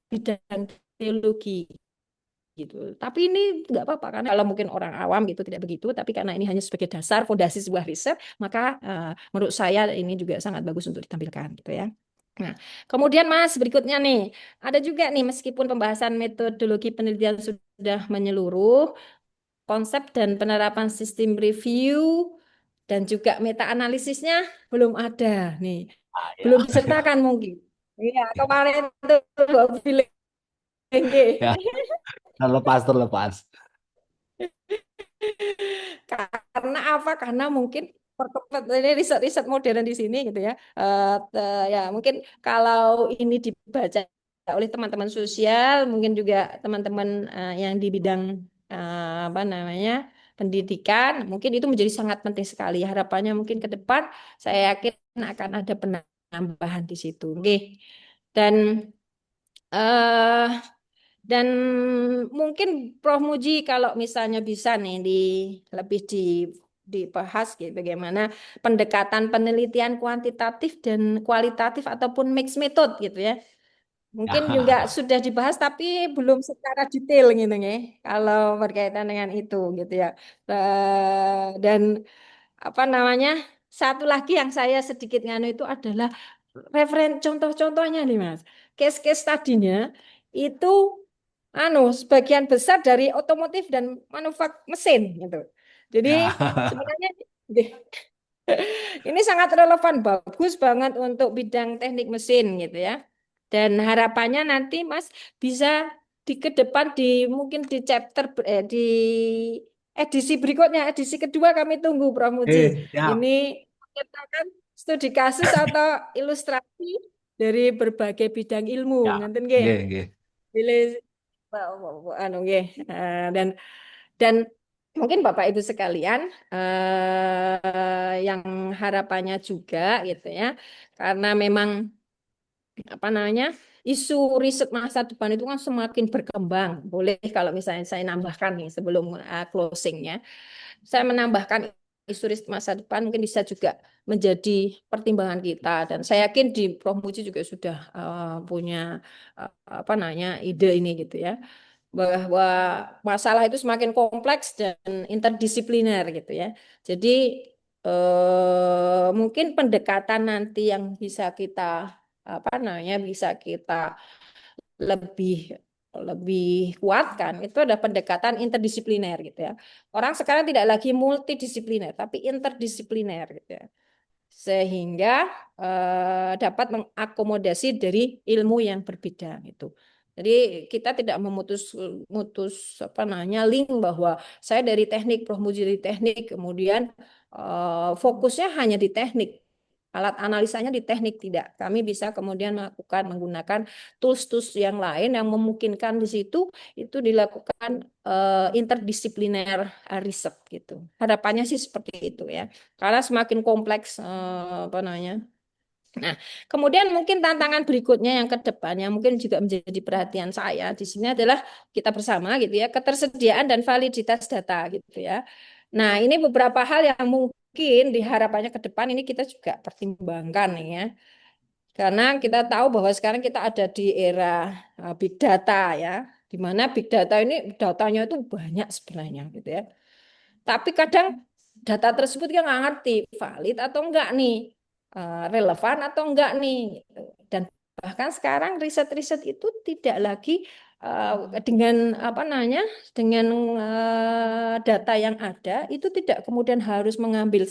bidang teologi gitu. Tapi ini nggak apa-apa karena kalau mungkin orang awam gitu tidak begitu, tapi karena ini hanya sebagai dasar fondasi sebuah riset, maka menurut saya ini juga sangat bagus untuk ditampilkan gitu ya. Nah, kemudian Mas berikutnya nih, ada juga nih meskipun pembahasan metodologi penelitian sudah menyeluruh, konsep dan penerapan sistem review dan juga meta analisisnya belum ada nih, Ah, ya. belum disertakan mungkin. Iya, kemarin itu Mbak Bileng. Ya, terlepas. Karena apa? Karena mungkin ini riset-riset modern di sini gitu ya. Ya mungkin kalau ini dibaca oleh teman-teman sosial, mungkin juga teman-teman yang di bidang apa namanya pendidikan, mungkin itu menjadi sangat penting sekali. Harapannya mungkin ke depan saya yakin akan ada penambahan di situ. Oke. Dan eh dan mungkin Prof Muji kalau misalnya bisa nih lebih dibahas gitu bagaimana pendekatan penelitian kuantitatif dan kualitatif ataupun mixed method gitu ya. Mungkin juga Ya. sudah dibahas tapi belum secara detail gitu ya. Kalau berkaitan dengan itu gitu ya. Dan apa namanya? Satu lagi yang saya sedikit nganu itu adalah contoh-contohnya nih Mas. Case-case tadinya itu sebagian besar dari otomotif dan mesin gitu. Jadi Ya. sebenarnya ini sangat relevan, bagus banget untuk bidang teknik mesin gitu ya. Dan harapannya nanti Mas bisa di ke depan mungkin di di edisi berikutnya, edisi kedua kami tunggu Prof Muji. Siap. Ini menyertakan studi kasus atau ilustrasi dari berbagai bidang ilmu, Ya. ngeten nggih. Nggih. Pilih nggih. Dan mungkin Bapak Ibu sekalian yang harapannya juga gitu ya, karena memang apa namanya isu riset masa depan itu kan semakin berkembang. Boleh kalau misalnya saya nambahkan nih sebelum closingnya, saya menambahkan isu riset masa depan mungkin bisa juga menjadi pertimbangan kita dan saya yakin di Prof Muji juga sudah punya apa namanya ide ini gitu ya, bahwa masalah itu semakin kompleks dan interdisipliner gitu ya. Jadi mungkin pendekatan nanti yang bisa kita apa namanya bisa kita lebih lebih kuatkan itu ada pendekatan interdisipliner gitu ya. Orang sekarang tidak lagi multidisipliner tapi interdisipliner gitu ya. Sehingga dapat mengakomodasi dari ilmu yang berbeda gitu. Jadi kita tidak mutus apa namanya link bahwa saya dari teknik, Prof Muji dari teknik, kemudian fokusnya hanya di teknik. Alat analisanya di teknik tidak. Kami bisa kemudian menggunakan tools-tools yang lain yang memungkinkan di situ itu dilakukan interdisipliner riset gitu. Harapannya sih seperti itu ya. Karena semakin kompleks apa namanya. Nah, kemudian mungkin tantangan berikutnya yang ke depannya mungkin juga menjadi perhatian saya di sini adalah kita bersama gitu ya, ketersediaan dan validitas data gitu ya. Nah, ini beberapa hal yang mungkin diharapannya ke depan ini kita juga pertimbangkan ya. Karena kita tahu bahwa sekarang kita ada di era big data ya, di mana big data ini datanya itu banyak sebenarnya gitu ya. Tapi kadang data tersebut kita nggak ngerti valid atau enggak nih, relevan atau enggak nih. Gitu. Dan bahkan sekarang riset-riset itu tidak lagi dengan apa namanya dengan data yang ada itu tidak kemudian harus mengambil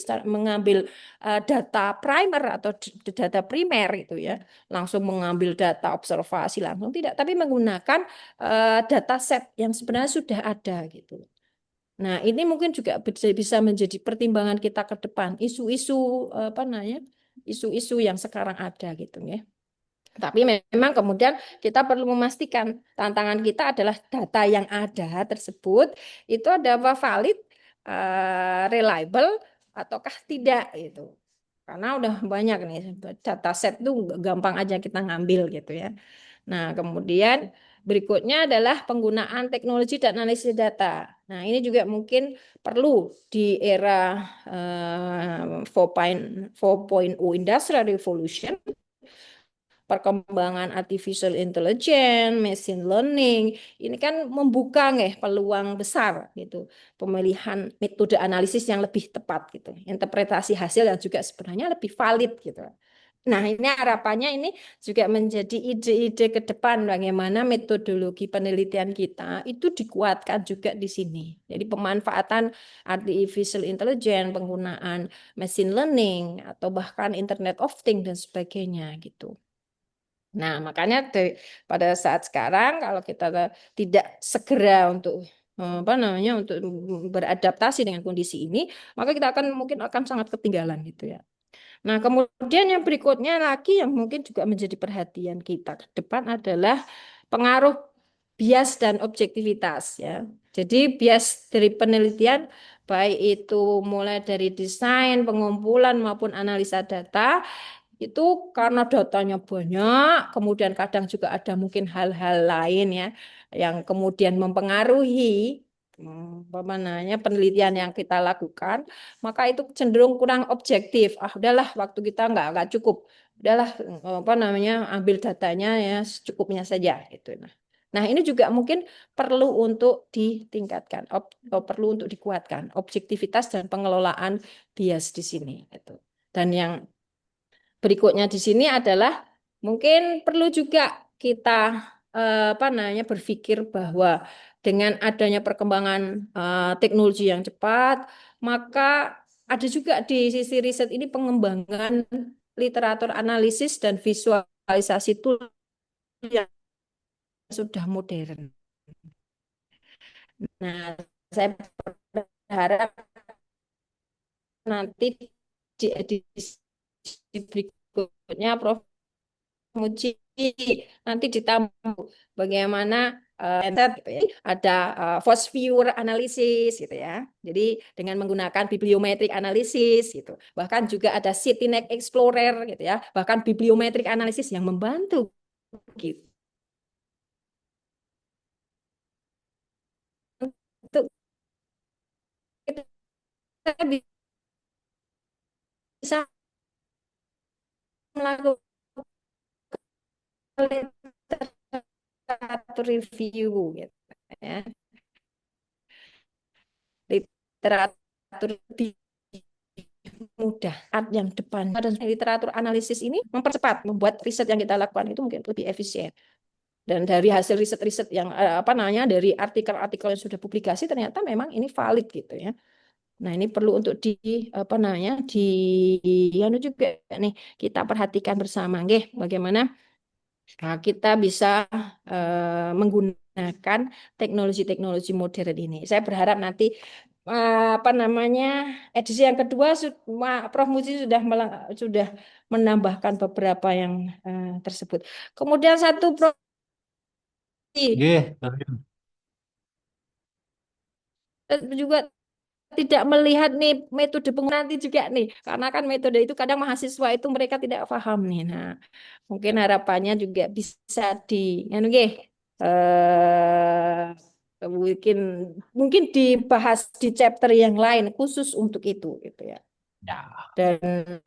data primer atau data primer itu ya, langsung mengambil data observasi langsung tidak, tapi menggunakan data set yang sebenarnya sudah ada gitu. Nah, ini mungkin juga bisa menjadi pertimbangan kita ke depan, isu-isu apa namanya, isu-isu yang sekarang ada gitu ya. Tapi memang kemudian kita perlu memastikan tantangan kita adalah data yang ada tersebut itu adalah valid, reliable ataukah tidak gitu. Karena udah banyak nih data set tuh gampang aja kita ngambil gitu ya. Nah, kemudian berikutnya adalah penggunaan teknologi dan analisis data. Nah, ini juga mungkin perlu di era 4.0 Industrial Revolution, perkembangan artificial intelligence, machine learning, ini kan membuka peluang besar gitu, pemilihan metode analisis yang lebih tepat gitu, interpretasi hasil yang juga sebenarnya lebih valid gitu. Nah, ini harapannya ini juga menjadi ide-ide ke depan bagaimana metodologi penelitian kita itu dikuatkan juga di sini. Jadi pemanfaatan artificial intelligence, penggunaan machine learning atau bahkan Internet of Things dan sebagainya gitu. Nah, makanya pada saat sekarang kalau kita tidak segera untuk apa namanya untuk beradaptasi dengan kondisi ini, maka kita mungkin akan sangat ketinggalan gitu ya. Nah, kemudian yang berikutnya lagi yang mungkin juga menjadi perhatian kita ke depan adalah pengaruh bias dan objektivitas ya. Jadi bias dari penelitian baik itu mulai dari desain, pengumpulan maupun analisa data itu karena datanya banyak, kemudian kadang juga ada mungkin hal-hal lain ya yang kemudian mempengaruhi apa namanya penelitian yang kita lakukan, maka itu cenderung kurang objektif. Ah, udahlah waktu kita nggak cukup, udahlah apa namanya ambil datanya ya secukupnya saja gitu. Nah, ini juga mungkin perlu untuk ditingkatkan, perlu untuk dikuatkan objektivitas dan pengelolaan bias di sini gitu. Dan yang berikutnya di sini adalah mungkin perlu juga kita apa namanya berpikir bahwa dengan adanya perkembangan teknologi yang cepat, maka ada juga di sisi riset ini pengembangan literatur analisis dan visualisasi tool yang sudah modern. Nah, saya berharap nanti di edisi berikutnya Prof. Muji nanti ditambah bagaimana ada force viewer analysis gitu ya. Jadi dengan menggunakan bibliometrik analisis gitu. Bahkan juga ada CityNet Explorer gitu ya. Bahkan bibliometrik analisis yang membantu gitu. Untuk kita bisa melakukan literatur review gitu ya. Literatur lebih mudah yang depan dan literatur analisis ini mempercepat membuat riset yang kita lakukan itu mungkin lebih efisien. Dan dari hasil riset-riset yang apa namanya dari artikel-artikel yang sudah publikasi ternyata memang ini valid gitu ya. Nah, ini perlu untuk apa namanya juga nih kita perhatikan bersama nggih bagaimana kita bisa menggunakan teknologi-teknologi modern ini. Saya berharap nanti apa namanya edisi yang kedua Prof. Muji sudah menambahkan beberapa yang tersebut. Kemudian satu Prof. juga tidak melihat nih metode nanti juga nih, karena kan metode itu kadang mahasiswa itu mereka tidak paham nih. Nah, mungkin harapannya juga bisa mungkin dibahas di chapter yang lain khusus untuk itu gitu ya. Dan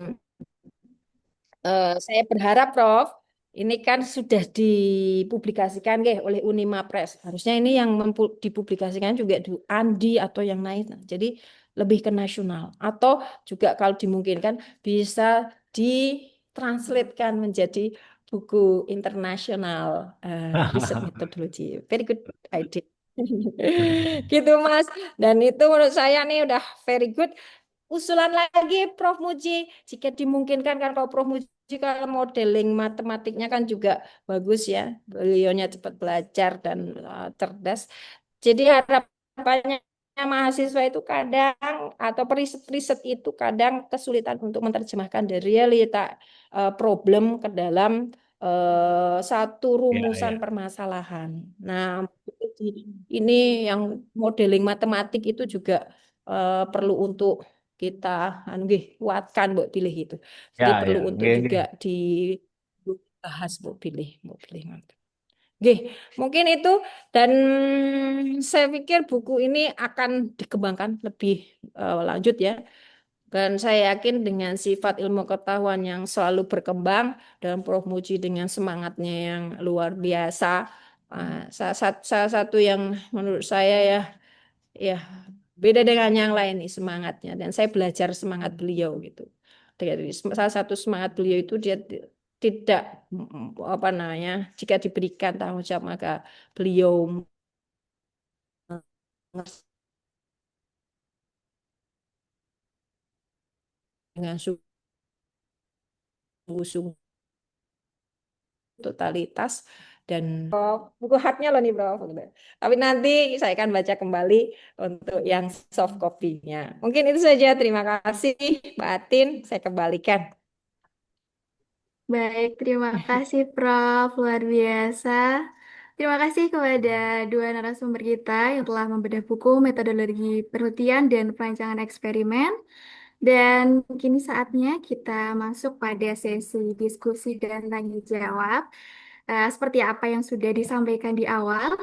saya berharap Prof, ini kan sudah dipublikasikan oleh Unima Press. Harusnya ini yang dipublikasikan juga di Andi atau yang lain. Jadi lebih ke nasional. Atau juga kalau dimungkinkan bisa ditranslatekan menjadi buku internasional riset metodologi. Very good idea. Gitu Mas. Dan itu menurut saya nih udah very good. Usulan lagi Prof Muji, jika dimungkinkan kan kalau Prof Muji kalau modeling matematiknya kan juga bagus ya. Beliaunya cepat belajar dan cerdas. Jadi harapannya mahasiswa itu kadang atau periset-riset itu kadang kesulitan untuk menerjemahkan dari realita problem ke dalam satu Ya, rumusan ya. permasalahan. Nah, ini yang modeling matematik itu juga perlu untuk kita kuatkan buat pilih itu. Ya, Jadi perlu ya. untuk Nggih, juga nggih. dibahas buat pilih, mantap. Oke, mungkin itu dan saya pikir buku ini akan dikembangkan lebih lanjut ya. Dan saya yakin dengan sifat ilmu pengetahuan yang selalu berkembang dan Prof Muji dengan semangatnya yang luar biasa, salah satu yang menurut saya ya beda dengan yang lain nih semangatnya. Dan saya belajar semangat beliau gitu. Jadi salah satu semangat beliau itu dia tidak apa namanya jika diberikan tanggung jawab maka beliau dengan sungguh-sungguh totalitas dan buku hardnya loh nih Bro. Tapi nanti saya akan baca kembali untuk yang soft copy-nya. Mungkin itu saja. Terima kasih Mbak Atin. Saya kembalikan. Baik, terima kasih Prof. Luar biasa. Terima kasih kepada dua narasumber kita yang telah membedah buku metodologi penelitian dan perancangan eksperimen. Dan kini saatnya kita masuk pada sesi diskusi dan tanya jawab. Seperti apa yang sudah disampaikan di awal,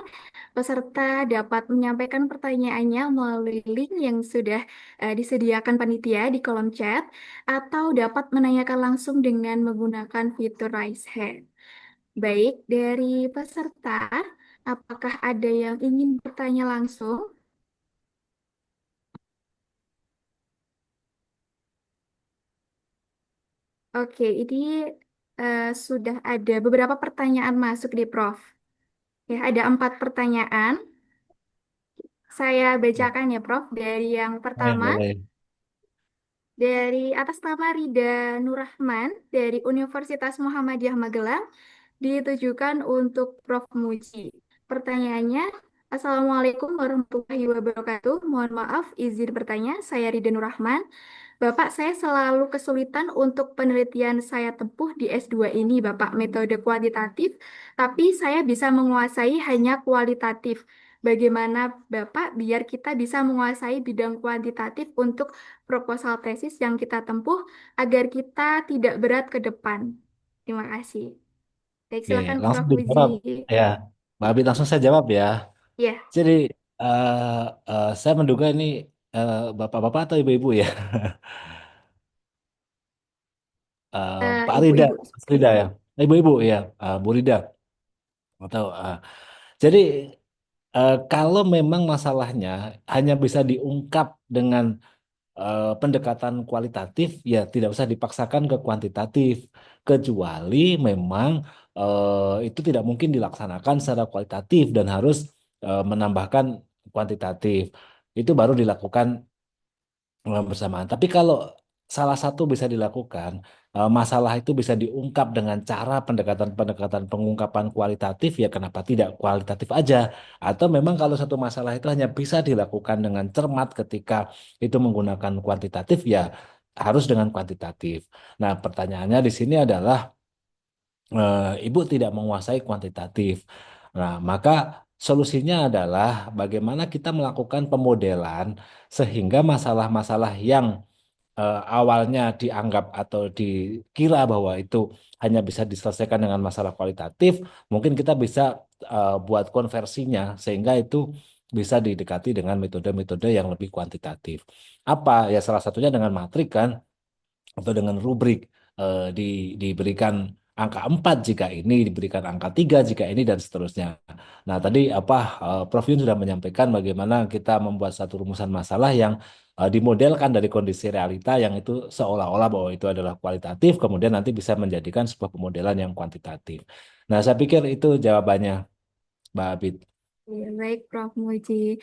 peserta dapat menyampaikan pertanyaannya melalui link yang sudah disediakan panitia di kolom chat atau dapat menanyakan langsung dengan menggunakan fitur raise hand. Baik, dari peserta, apakah ada yang ingin bertanya langsung? Oke, ini sudah ada beberapa pertanyaan masuk di Prof. Ya, ada 4 pertanyaan. Saya bacakan ya, Prof. Dari yang Boleh, pertama, boleh. dari atas nama Rida Nurrahman dari Universitas Muhammadiyah Magelang, ditujukan untuk Prof. Muji. Pertanyaannya, Assalamualaikum warahmatullahi wabarakatuh. Mohon maaf, izin bertanya, saya Rida Nurrahman. Bapak, saya selalu kesulitan untuk penelitian saya tempuh di S2 ini, Bapak, metode kuantitatif, tapi saya bisa menguasai hanya kualitatif. Bagaimana Bapak biar kita bisa menguasai bidang kuantitatif untuk proposal tesis yang kita tempuh agar kita tidak berat ke depan? Terima kasih. Baik, Oke, silakan langsung Prof. Muji. dijawab. Ya, Mbak Abi langsung saya jawab ya. Ya, Jadi, saya menduga ini bapak-bapak atau ibu-ibu ya? Pak Rida, ibu-ibu. Mas Rida ya. Ibu-ibu ya, Bu Rida. Atau, jadi kalau memang masalahnya hanya bisa diungkap dengan pendekatan kualitatif, ya tidak usah dipaksakan ke kuantitatif, kecuali memang itu tidak mungkin dilaksanakan secara kualitatif dan harus menambahkan kuantitatif. Itu baru dilakukan bersamaan. Tapi kalau salah satu bisa dilakukan, masalah itu bisa diungkap dengan cara pendekatan-pendekatan pengungkapan kualitatif, ya kenapa tidak kualitatif aja? Atau memang kalau satu masalah itu hanya bisa dilakukan dengan cermat ketika itu menggunakan kuantitatif, ya harus dengan kuantitatif. Nah, pertanyaannya di sini adalah ibu tidak menguasai kuantitatif. Nah, maka solusinya adalah bagaimana kita melakukan pemodelan sehingga masalah-masalah yang awalnya dianggap atau dikira bahwa itu hanya bisa diselesaikan dengan masalah kualitatif, mungkin kita bisa buat konversinya sehingga itu bisa didekati dengan metode-metode yang lebih kuantitatif. Apa? Ya salah satunya dengan matrik kan, atau dengan rubrik diberikan angka 4 jika ini, diberikan angka 3 jika ini, dan seterusnya. Nah, tadi Prof Yun sudah menyampaikan bagaimana kita membuat satu rumusan masalah yang dimodelkan dari kondisi realita yang itu seolah-olah bahwa itu adalah kualitatif, kemudian nanti bisa menjadikan sebuah pemodelan yang kuantitatif. Nah, saya pikir itu jawabannya, Mbak Abid. Ya, baik, Prof. Muji.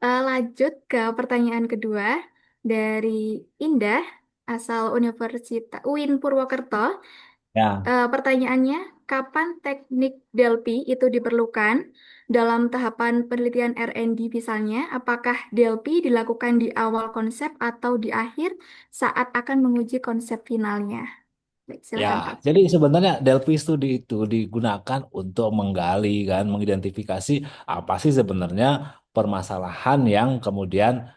Lanjut ke pertanyaan kedua dari Indah, asal Universitas UIN Purwokerto. Ya. Pertanyaannya, kapan teknik Delphi itu diperlukan dalam tahapan penelitian R&D misalnya? Apakah Delphi dilakukan di awal konsep atau di akhir saat akan menguji konsep finalnya? Baik, Ya, silakan, Prof. jadi sebenarnya Delphi Studi itu digunakan untuk menggali kan, mengidentifikasi apa sih sebenarnya permasalahan yang kemudian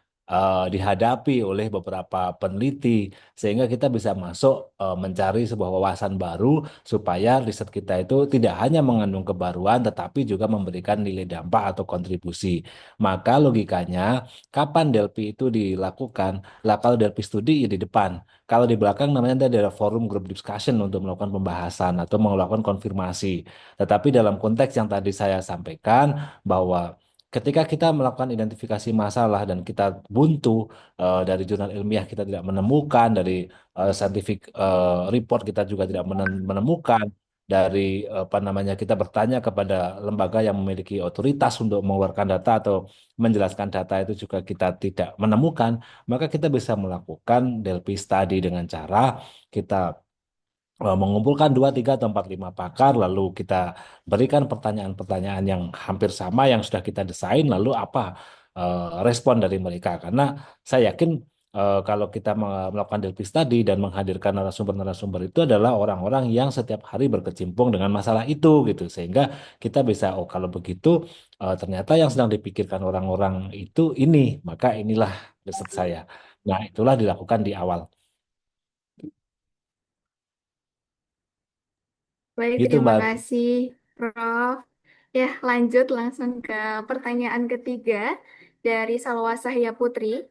dihadapi oleh beberapa peneliti, sehingga kita bisa masuk mencari sebuah wawasan baru supaya riset kita itu tidak hanya mengandung kebaruan, tetapi juga memberikan nilai dampak atau kontribusi. Maka logikanya, kapan Delphi itu dilakukan? Lah kalau Delphi Studi ya di depan. Kalau di belakang namanya nanti ada forum group discussion untuk melakukan pembahasan atau melakukan konfirmasi. Tetapi dalam konteks yang tadi saya sampaikan bahwa ketika kita melakukan identifikasi masalah dan kita buntu dari jurnal ilmiah kita tidak menemukan, dari scientific report kita juga tidak menemukan, dari apa namanya kita bertanya kepada lembaga yang memiliki otoritas untuk mengeluarkan data atau menjelaskan data itu juga kita tidak menemukan, maka kita bisa melakukan Delphi study dengan cara kita mengumpulkan 2, 3, atau 4, 5 pakar, lalu kita berikan pertanyaan-pertanyaan yang hampir sama yang sudah kita desain, lalu apa respon dari mereka. Karena saya yakin kalau kita melakukan Delphi study dan menghadirkan narasumber-narasumber itu adalah orang-orang yang setiap hari berkecimpung dengan masalah itu gitu, sehingga kita bisa, oh kalau begitu ternyata yang sedang dipikirkan orang-orang itu ini, maka inilah riset saya. Nah, itulah dilakukan di awal. Baik, Gitu, terima Mbak. kasih, Prof. Ya, lanjut langsung ke pertanyaan ketiga dari Salwa Sahya Putri,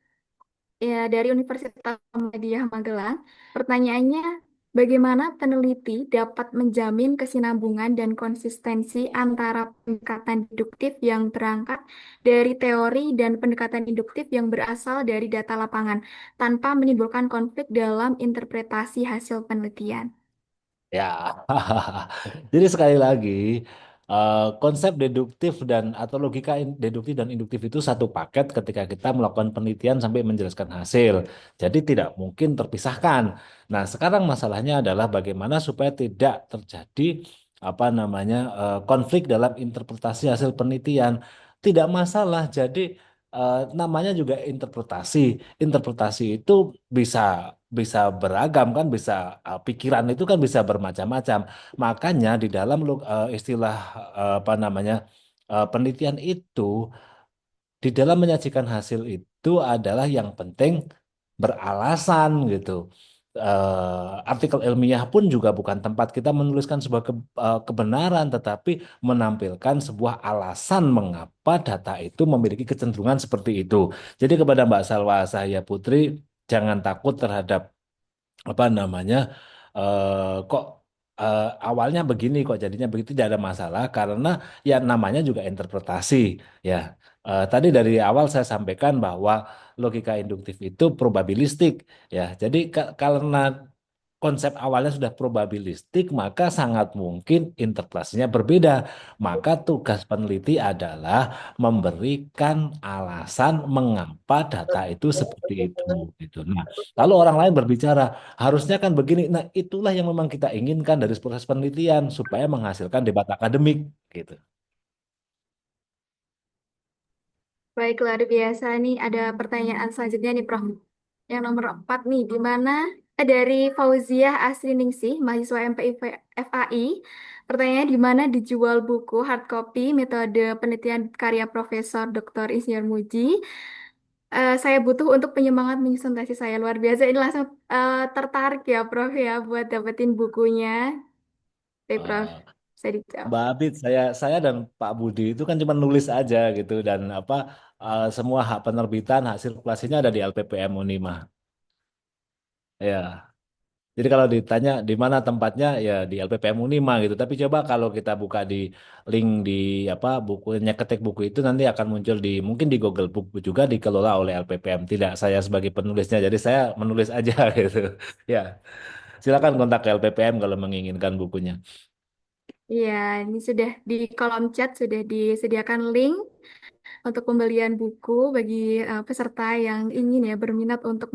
ya, dari Universitas Muhammadiyah Magelang. Pertanyaannya, bagaimana peneliti dapat menjamin kesinambungan dan konsistensi antara pendekatan deduktif yang berangkat dari teori dan pendekatan induktif yang berasal dari data lapangan, tanpa menimbulkan konflik dalam interpretasi hasil penelitian? Ya, jadi sekali lagi konsep deduktif dan atau logika deduktif dan induktif itu satu paket ketika kita melakukan penelitian sampai menjelaskan hasil. Jadi tidak mungkin terpisahkan. Nah, sekarang masalahnya adalah bagaimana supaya tidak terjadi apa namanya konflik dalam interpretasi hasil penelitian. Tidak masalah. Jadi namanya juga interpretasi. Interpretasi itu bisa bisa beragam kan, bisa pikiran itu kan bisa bermacam-macam. Makanya di dalam istilah apa namanya penelitian itu, di dalam menyajikan hasil itu adalah yang penting beralasan gitu. Artikel ilmiah pun juga bukan tempat kita menuliskan sebuah kebenaran, tetapi menampilkan sebuah alasan mengapa data itu memiliki kecenderungan seperti itu. Jadi kepada Mbak Salwa Sahya Putri, jangan takut terhadap apa namanya kok awalnya begini kok jadinya begitu, tidak ada masalah karena ya namanya juga interpretasi ya. Tadi dari awal saya sampaikan bahwa logika induktif itu probabilistik ya. Jadi karena konsep awalnya sudah probabilistik, maka sangat mungkin interpretasinya berbeda. Maka tugas peneliti adalah memberikan alasan mengapa data itu seperti itu gitu. Nah, lalu orang lain berbicara, harusnya kan begini. Nah, itulah yang memang kita inginkan dari proses penelitian supaya menghasilkan debat akademik gitu. Baik, luar biasa nih. Ada pertanyaan selanjutnya nih, Prof. Yang nomor 4 nih, di mana dari Fauziah Asriningsih, mahasiswa MPI FAI. Pertanyaannya, di mana dijual buku hard copy metode penelitian karya Profesor Dr. Insinyur Muji. Saya butuh untuk penyemangat menyusun tesis saya. Luar biasa. Ini langsung tertarik ya, Prof, ya, buat dapetin bukunya. Baik, Prof. Eh, Saya dijawab. Mbak Abid, saya dan Pak Budi itu kan cuma nulis aja gitu, dan semua hak penerbitan, hak sirkulasinya ada di LPPM Unima. Ya. Jadi kalau ditanya di mana tempatnya ya di LPPM Unima gitu. Tapi coba kalau kita buka di link di apa bukunya ketik buku itu nanti akan muncul di mungkin di Google Book juga dikelola oleh LPPM. Tidak saya sebagai penulisnya. Jadi saya menulis aja gitu. Ya, silakan kontak ke LPPM kalau menginginkan bukunya. Iya, ini sudah di kolom chat sudah disediakan link untuk pembelian buku bagi peserta yang ingin ya berminat untuk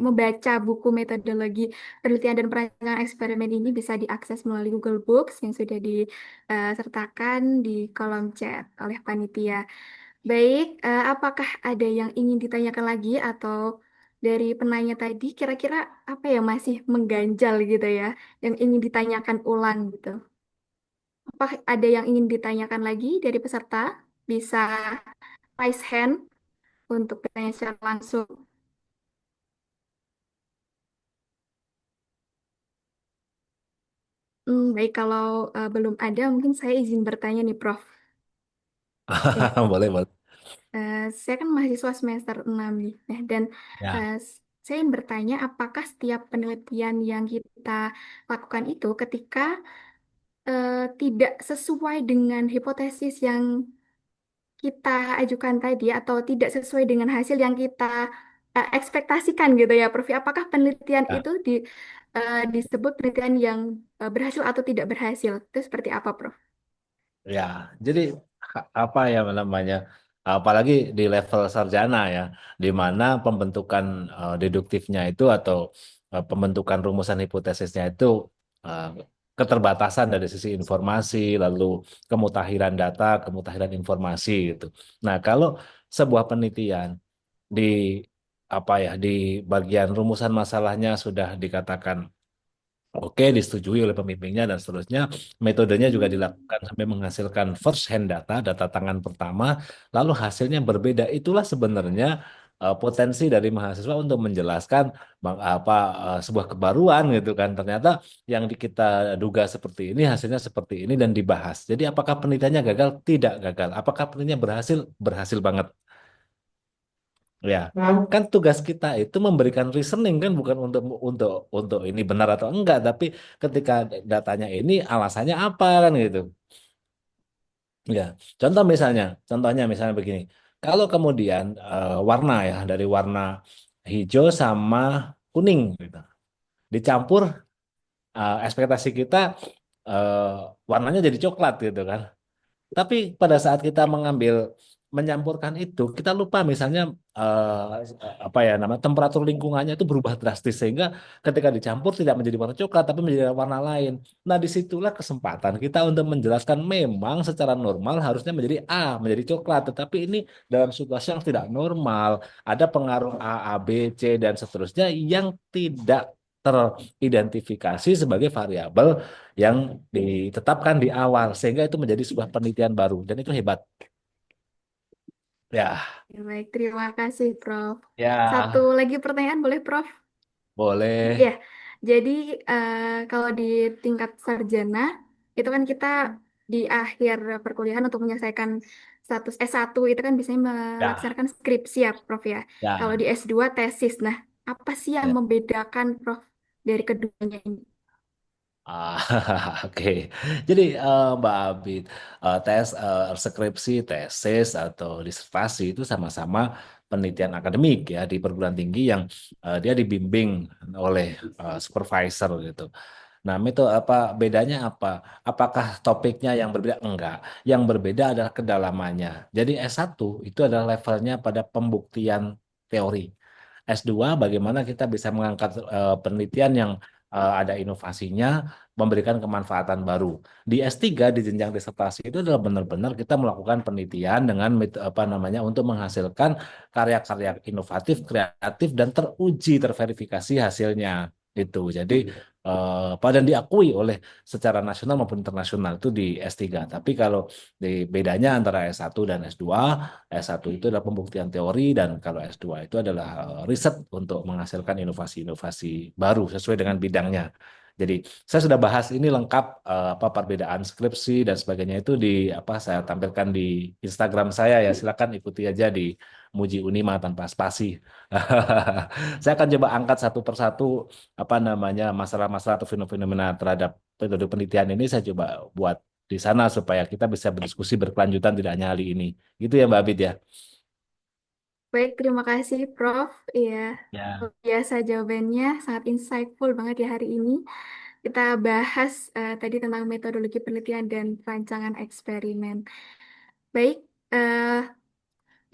membaca buku metodologi penelitian dan perancangan eksperimen ini bisa diakses melalui Google Books yang sudah disertakan di kolom chat oleh panitia. Baik, apakah ada yang ingin ditanyakan lagi atau dari penanya tadi kira-kira apa yang masih mengganjal gitu ya, yang ingin ditanyakan ulang gitu? Apa ada yang ingin ditanyakan lagi dari peserta? Bisa raise hand untuk bertanya secara langsung. Baik, kalau belum ada, mungkin saya izin bertanya nih, Prof. Ya, Boleh, boleh. saya kan mahasiswa semester 6 nih. Nah, dan Ya. saya ingin bertanya, apakah setiap penelitian yang kita lakukan itu ketika tidak sesuai dengan hipotesis yang kita ajukan tadi atau tidak sesuai dengan hasil yang kita ekspektasikan gitu ya, Prof. Apakah penelitian Ya. itu disebut penelitian yang berhasil atau tidak berhasil? Itu seperti apa, Prof? Ya, jadi apa ya namanya, apalagi di level sarjana ya, di mana pembentukan deduktifnya itu atau pembentukan rumusan hipotesisnya itu eh, keterbatasan dari sisi informasi, lalu kemutahiran data, kemutahiran informasi gitu. Nah, kalau sebuah penelitian di apa ya di bagian rumusan masalahnya sudah dikatakan oke, disetujui oleh pembimbingnya dan seterusnya. Metodenya juga dilakukan sampai menghasilkan first hand data, data tangan pertama, lalu hasilnya berbeda. Itulah sebenarnya potensi dari mahasiswa untuk menjelaskan sebuah kebaruan gitu kan. Ternyata yang kita duga seperti ini, hasilnya seperti ini dan dibahas. Jadi apakah penelitiannya gagal? Tidak gagal. Apakah penelitiannya berhasil? Berhasil banget. Ya, kan tugas kita itu memberikan reasoning kan bukan untuk ini benar atau enggak, tapi ketika datanya ini alasannya apa kan gitu. Ya, contohnya misalnya begini. Kalau kemudian warna ya dari warna hijau sama kuning gitu, dicampur ekspektasi kita eh, warnanya jadi coklat gitu kan. Tapi pada saat kita menyampurkan itu, kita lupa misalnya apa ya nama temperatur lingkungannya itu berubah drastis sehingga ketika dicampur tidak menjadi warna coklat tapi menjadi warna lain. Nah, disitulah kesempatan kita untuk menjelaskan memang secara normal harusnya menjadi A, menjadi coklat, tetapi ini dalam situasi yang tidak normal, ada pengaruh A, B, C dan seterusnya yang tidak teridentifikasi sebagai variabel yang ditetapkan di awal sehingga itu menjadi sebuah penelitian baru dan itu hebat. Ya, Ya, baik, terima kasih, Prof. Satu ya, lagi pertanyaan, boleh, Prof? boleh. Ya, jadi kalau di tingkat sarjana, itu kan kita di akhir perkuliahan untuk menyelesaikan status S1 itu kan biasanya Ya, melaksanakan skripsi ya, Prof ya. Kalau ya, di S2 tesis. Nah, apa sih yang ya. membedakan, Prof, dari keduanya ini? Ah, oke. Jadi Mbak Abid, skripsi, tesis atau disertasi itu sama-sama penelitian akademik ya di perguruan tinggi yang dia dibimbing oleh supervisor gitu. Nah, metode apa bedanya apa? Apakah topiknya yang berbeda? Enggak. Yang berbeda adalah kedalamannya. Jadi S1 itu adalah levelnya pada pembuktian teori. S2 bagaimana kita bisa mengangkat penelitian yang ada inovasinya, memberikan kemanfaatan baru. Di S3 di jenjang disertasi itu adalah benar-benar kita melakukan penelitian dengan apa namanya untuk menghasilkan karya-karya inovatif, kreatif dan teruji, terverifikasi hasilnya itu. Jadi dan diakui oleh secara nasional maupun internasional itu di S3. Tapi kalau di bedanya antara S1 dan S2, S1 itu adalah pembuktian teori dan kalau S2 itu adalah riset untuk menghasilkan inovasi-inovasi baru sesuai dengan bidangnya. Jadi saya sudah bahas ini lengkap apa perbedaan skripsi dan sebagainya itu di apa saya tampilkan di Instagram saya ya. Silakan ikuti aja di Muji Unima tanpa spasi. Saya akan coba angkat satu persatu apa namanya masalah-masalah atau fenomena terhadap metode penelitian ini saya coba buat di sana supaya kita bisa berdiskusi berkelanjutan tidak hanya hari ini. Gitu ya Mbak Abid ya. Baik, terima kasih Prof. Iya, Ya. luar biasa jawabannya, sangat insightful banget ya hari ini. Kita bahas tadi tentang metodologi penelitian dan perancangan eksperimen. Baik, eh,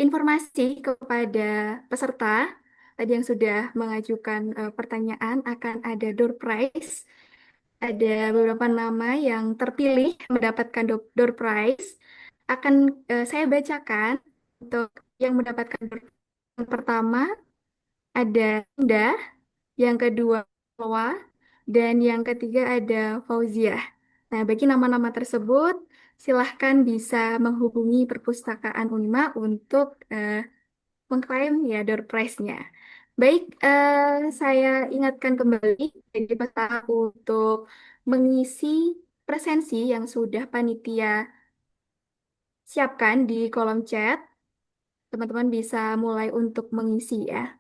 informasi kepada peserta tadi yang sudah mengajukan pertanyaan akan ada door prize. Ada beberapa nama yang terpilih mendapatkan door prize. Akan saya bacakan untuk yang mendapatkan door prize. Yang pertama ada Indah, yang kedua Noah, dan yang ketiga ada Fauziah. Nah, bagi nama-nama tersebut, silahkan bisa menghubungi Perpustakaan Unima untuk mengklaim ya door prize-nya. Baik, saya ingatkan kembali jadi peserta untuk mengisi presensi yang sudah panitia siapkan di kolom chat. Teman-teman bisa mulai untuk mengisi ya.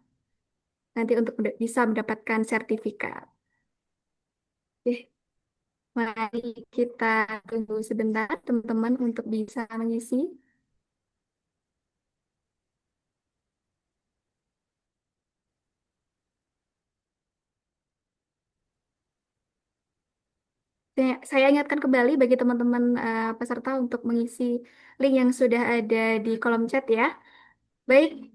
Nanti untuk bisa mendapatkan sertifikat. Oke, mari kita tunggu sebentar teman-teman untuk bisa mengisi. Saya ingatkan kembali bagi teman-teman peserta untuk mengisi link yang sudah ada di kolom chat ya. Baik,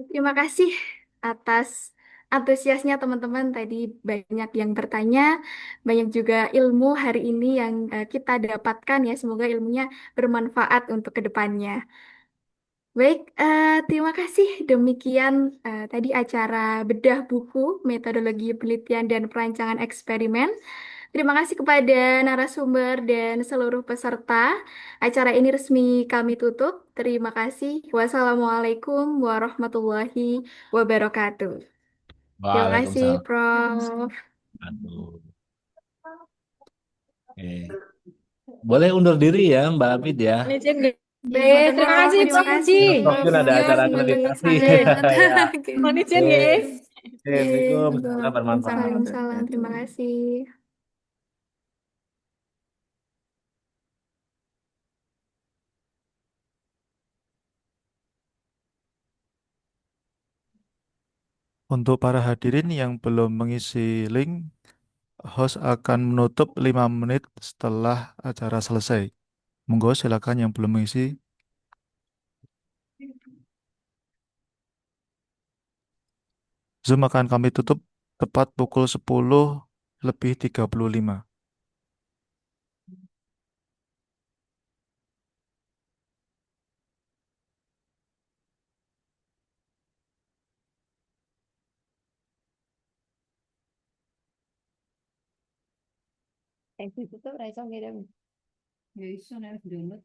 terima kasih atas antusiasnya teman-teman. Tadi banyak yang bertanya, banyak juga ilmu hari ini yang kita dapatkan ya. Semoga ilmunya bermanfaat untuk kedepannya. Baik, terima kasih. Demikian tadi acara bedah buku, metodologi penelitian dan perancangan eksperimen. Terima kasih kepada narasumber dan seluruh peserta. Acara ini resmi kami tutup. Terima kasih. Wassalamualaikum warahmatullahi wabarakatuh. Terima kasih, Waalaikumsalam. Prof. Aduh. Oke. Boleh undur diri ya Mbak Abid ya. Izin nggak? Baik, Terima Prof. kasih Terima Pak kasih. Muji. Prof Yun ada acara Terima akreditasi. kasih. Ya. Mohon izin Oke. ya. Assalamualaikum. Semoga bermanfaat. Waalaikumsalam. Terima kasih. Untuk para hadirin yang belum mengisi link, host akan menutup 5 menit setelah acara selesai. Monggo silakan yang belum mengisi. Zoom akan kami tutup tepat pukul 10:35. Itu tuh rasa ngirim. Ya iso nek download.